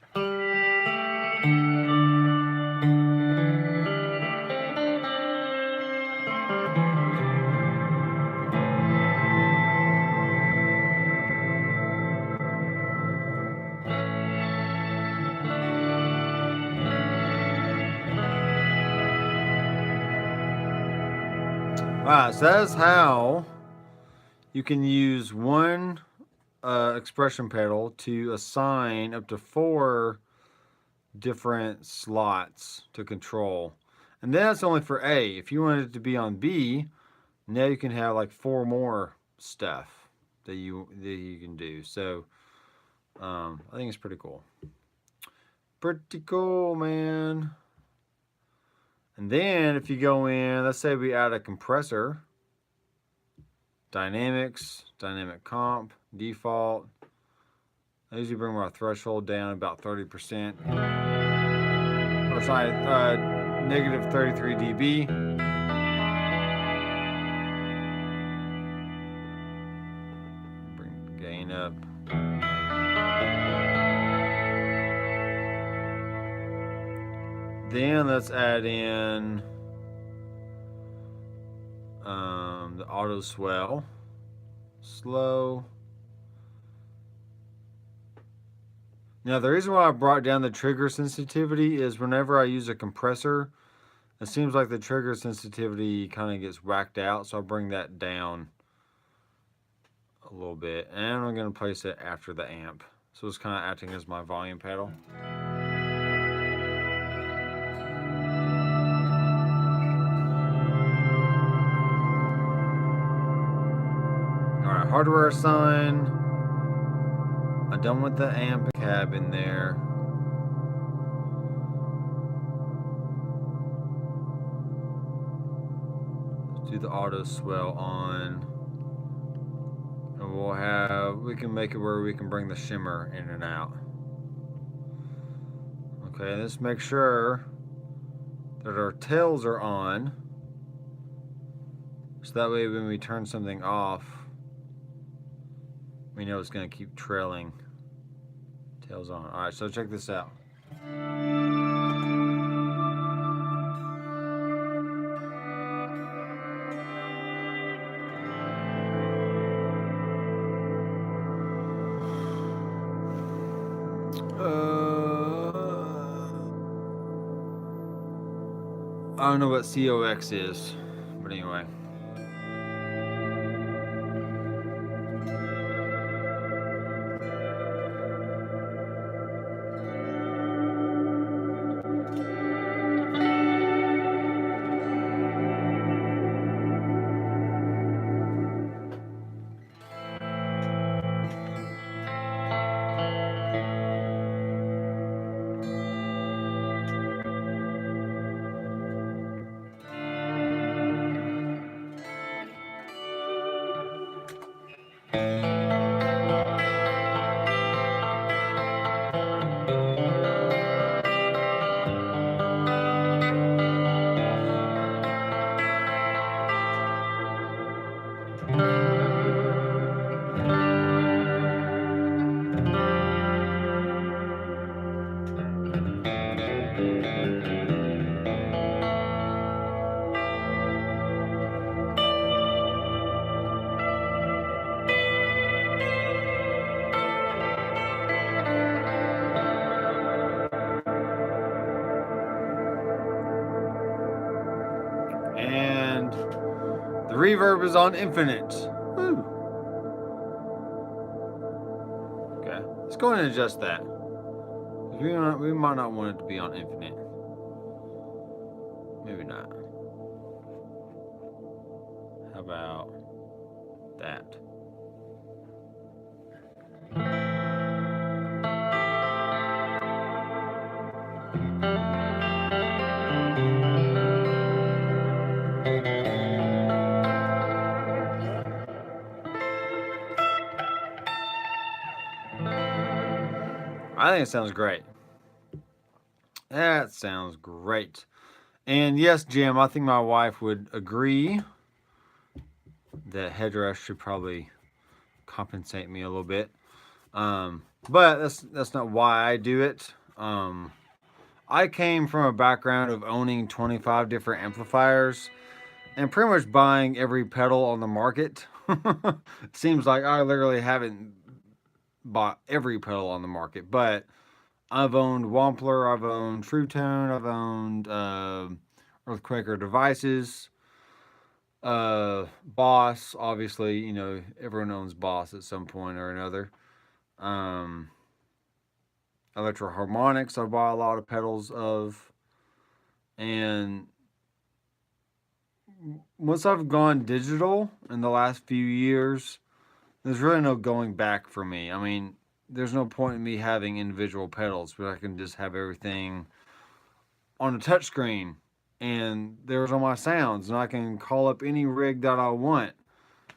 Alright, so that's how you can use one expression pedal to assign up to 4 different slots to control. And that's only for A. If you want it to be on B, now you can have like 4 more stuff that you can do. So I think it's pretty cool. Pretty cool, man. And then if you go in, let's say we add a compressor, dynamics, dynamic comp, default. I usually bring my threshold down about 30%. Or sorry, negative 33 dB. Bring the gain up. Then let's add in the auto swell, slow. Now the reason why I brought down the trigger sensitivity is whenever I use a compressor, it seems like the trigger sensitivity kind of gets whacked out, so I'll bring that down a little bit. And I'm going to place it after the amp, so it's kind of acting as my volume pedal. Alright, hardware assign. I don't want the amp cab in there. Let's do the auto swell on. And we can make it where we can bring the shimmer in and out. Okay, let's make sure that our tails are on. So that way when we turn something off, we know it's going to keep trailing. Tails on. Alright, so check this out. I don't know what COX is, but anyway. And the reverb is on infinite. Woo. Okay, let's go ahead and adjust that. We might not want it to be on infinite. Maybe not. How about that? I think it sounds great. That sounds great. And yes, Jim, I think my wife would agree that Headrush should probably compensate me a little bit. But that's not why I do it. I came from a background of owning 25 different amplifiers and pretty much buying every pedal on the market. It seems like I literally haven't bought every pedal on the market, but I've owned Wampler, I've owned TRUETONE, I've owned Earthquaker Devices, Boss. Obviously, you know, everyone owns Boss at some point or another. Electro Harmonics, I bought a lot of pedals of, and once I've gone digital in the last few years, there's really no going back for me. I mean, there's no point in me having individual pedals, but I can just have everything on a touchscreen, and there's all my sounds, and I can call up any rig that I want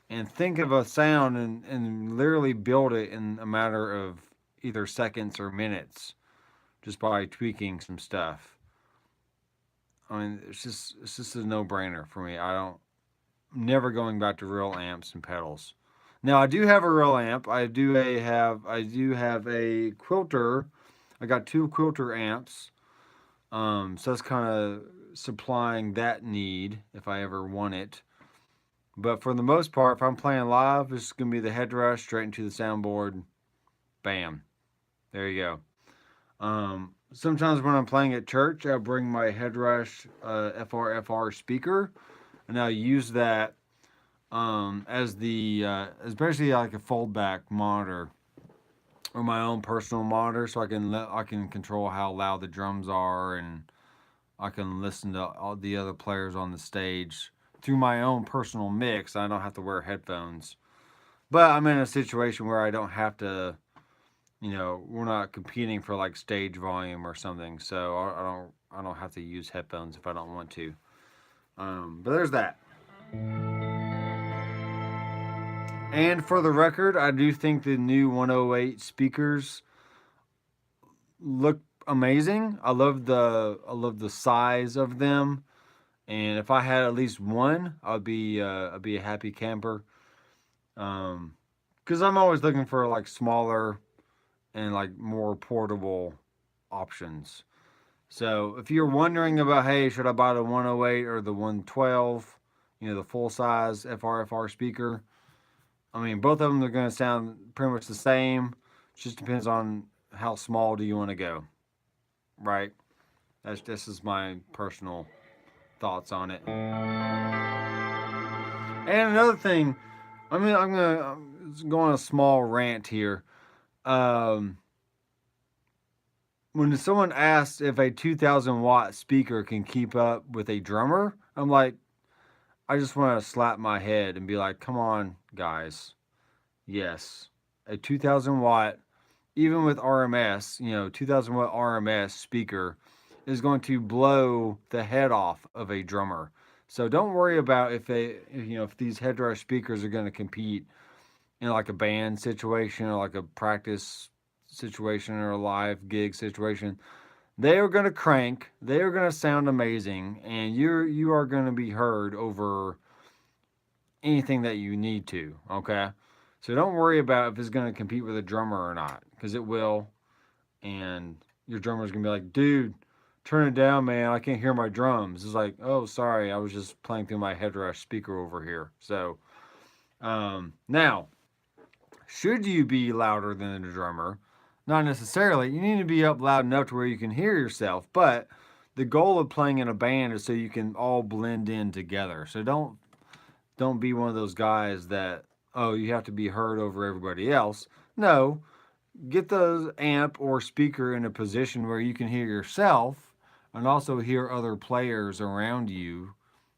and think of a sound and literally build it in a matter of either seconds or minutes just by tweaking some stuff. I mean, it's just a no-brainer for me. Never going back to real amps and pedals. Now I do have a real amp. I do have a Quilter. I got 2 Quilter amps. So that's kind of supplying that need if I ever want it. But for the most part, if I'm playing live, it's gonna be the Headrush straight into the soundboard. Bam. There you go. Sometimes when I'm playing at church, I'll bring my Headrush FRFR speaker, and I'll use that as basically like a foldback monitor or my own personal monitor, so I can control how loud the drums are, and I can listen to all the other players on the stage through my own personal mix. I don't have to wear headphones, but I'm in a situation where I don't have to. You know, we're not competing for like stage volume or something, so I don't have to use headphones if I don't want to. But there's that. And for the record, I do think the new 108 speakers look amazing. I love the size of them, and if I had at least one, I'd be a happy camper. Because I'm always looking for like smaller and like more portable options. So if you're wondering about, hey, should I buy the 108 or the 112, you know, the full size FRFR speaker, I mean, both of them are going to sound pretty much the same. It just depends on how small do you want to go, right? This is my personal thoughts on it. And another thing, I'm gonna go on a small rant here. When someone asks if a 2,000 watt speaker can keep up with a drummer, I'm like, I just want to slap my head and be like, come on, guys. Yes, a 2,000 watt, even with RMS, you know, 2,000 watt RMS speaker is going to blow the head off of a drummer. So don't worry about if these Headrush speakers are going to compete in like a band situation or like a practice situation or a live gig situation. They are going to crank. They are going to sound amazing, and you are going to be heard over anything that you need to. Okay, so don't worry about if it's going to compete with a drummer or not, because it will. And your drummer's going to be like, dude, turn it down, man. I can't hear my drums. It's like, oh, sorry, I was just playing through my Headrush speaker over here. So now, should you be louder than the drummer? Not necessarily. You need to be up loud enough to where you can hear yourself, but the goal of playing in a band is so you can all blend in together. So don't be one of those guys that, oh, you have to be heard over everybody else. No, get the amp or speaker in a position where you can hear yourself and also hear other players around you,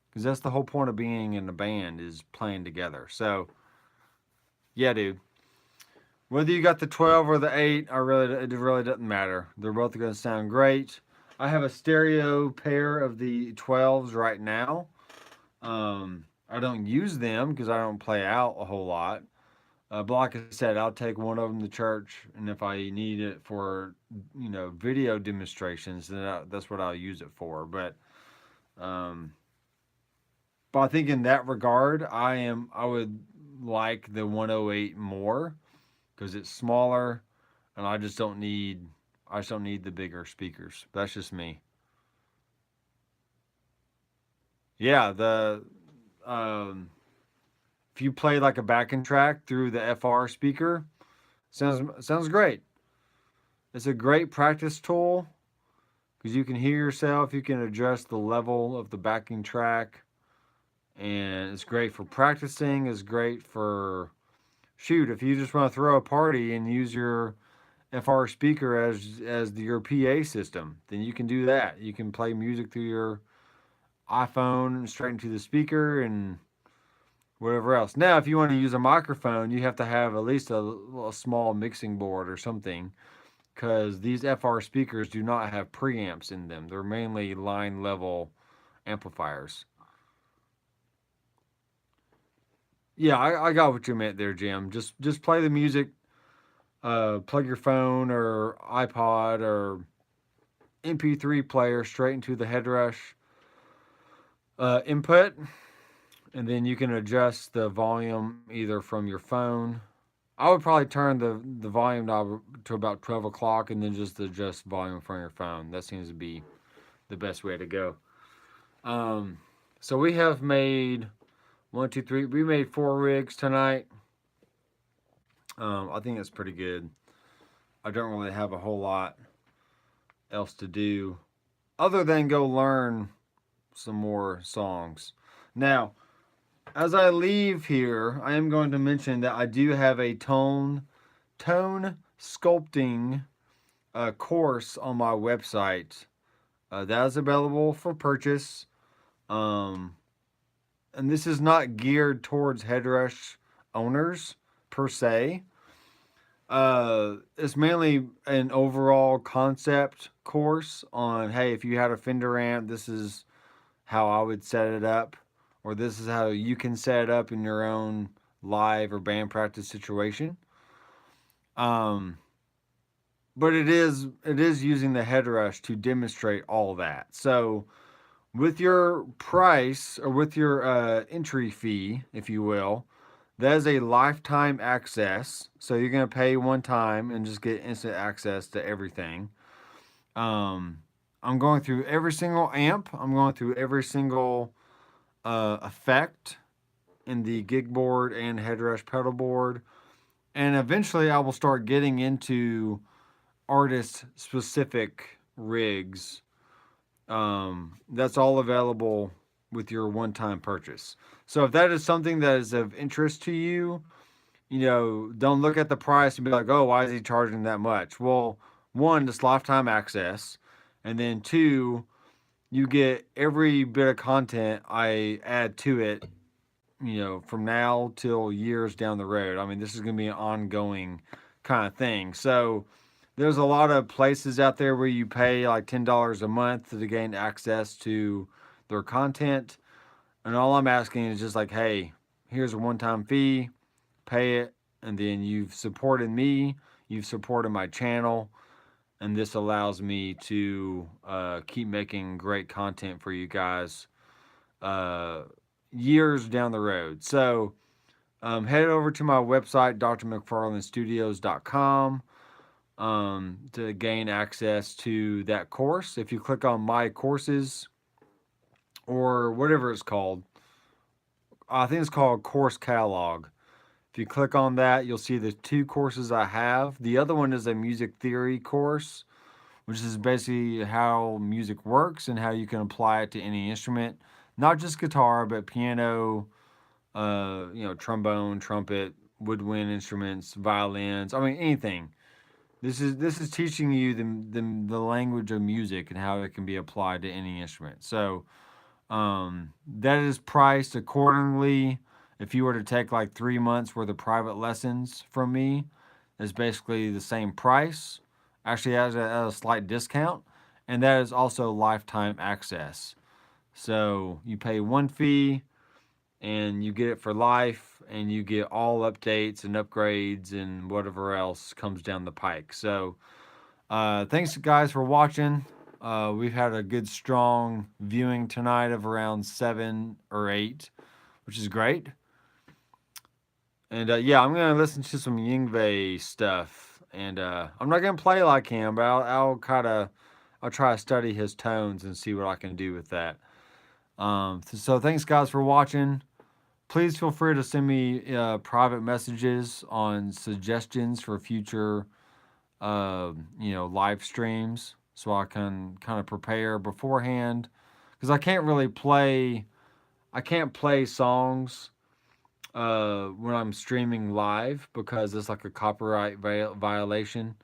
because that's the whole point of being in a band, is playing together. So yeah, dude, whether you got the 12 or the 8, it really doesn't matter. They're both going to sound great. I have a stereo pair of the 12s right now. I don't use them because I don't play out a whole lot. But like I said, I'll take one of them to church, and if I need it for, video demonstrations, then that's what I'll use it for. But I think in that regard, I would like the 108 more because it's smaller, and I just don't need the bigger speakers. That's just me. Yeah, if you play like a backing track through the FR speaker, sounds great. It's a great practice tool because you can hear yourself, you can adjust the level of the backing track, and it's great for practicing. It's great for, shoot, if you just want to throw a party and use your FR speaker as your PA system, then you can do that. You can play music through your iPhone straight into the speaker and whatever else. Now, if you want to use a microphone, you have to have at least a small mixing board or something, because these FR speakers do not have preamps in them. They're mainly line level amplifiers. Yeah, I got what you meant there, Jim. Just play the music, plug your phone or iPod or MP3 player straight into the Headrush input, and then you can adjust the volume either from your phone. I would probably turn the volume knob to about 12 o'clock and then just adjust volume from your phone. That seems to be the best way to go. So we have made 1, 2, 3. We made 4 rigs tonight. I think that's pretty good. I don't really have a whole lot else to do other than go learn some more songs. Now, as I leave here, I am going to mention that I do have a tone sculpting course on my website that is available for purchase. And this is not geared towards Headrush owners per se. It's mainly an overall concept course on, hey, if you had a Fender amp, this is how I would set it up, or this is how you can set it up in your own live or band practice situation. But it is using the Headrush to demonstrate all that. So with your price, or with your entry fee, if you will, that is a lifetime access. So you're going to pay one time and just get instant access to everything. I'm going through every single amp. I'm going through every single effect in the GIGBOARD and Headrush pedal board. And eventually I will start getting into artist-specific rigs. That's all available with your one-time purchase. So if that is something that is of interest to you, don't look at the price and be like, oh, why is he charging that much? Well, one, it's lifetime access. And then 2, you get every bit of content I add to it, from now till years down the road. I mean, this is going to be an ongoing kind of thing. So there's a lot of places out there where you pay like $10 a month to gain access to their content. And all I'm asking is just like, hey, here's a one-time fee, pay it, and then you've supported me, you've supported my channel, and this allows me to keep making great content for you guys years down the road. So head over to my website, drmcfarlandstudios.com, to gain access to that course. If you click on my courses, or whatever it's called, I think it's called Course Catalog. If you click on that, you'll see the 2 courses I have. The other one is a music theory course, which is basically how music works and how you can apply it to any instrument, not just guitar, but piano, you know, trombone, trumpet, woodwind instruments, violins. I mean, anything. This is teaching you the language of music and how it can be applied to any instrument. So that is priced accordingly. If you were to take like 3 months worth of private lessons from me, it's basically the same price. Actually, has a slight discount, and that is also lifetime access. So you pay one fee, and you get it for life, and you get all updates and upgrades and whatever else comes down the pike. So thanks guys for watching. We've had a good strong viewing tonight of around 7 or 8, which is great. And yeah, I'm gonna listen to some Yngwie stuff, and I'm not gonna play like him, but I'll try to study his tones and see what I can do with that. So thanks guys for watching. Please feel free to send me private messages on suggestions for future you know, live streams, so I can kind of prepare beforehand, because I can't play songs when I'm streaming live, because it's like a copyright violation.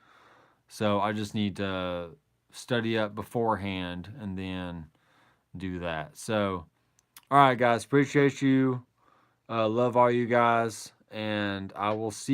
So I just need to study up beforehand and then do that. So all right guys, appreciate you, love all you guys, and I will see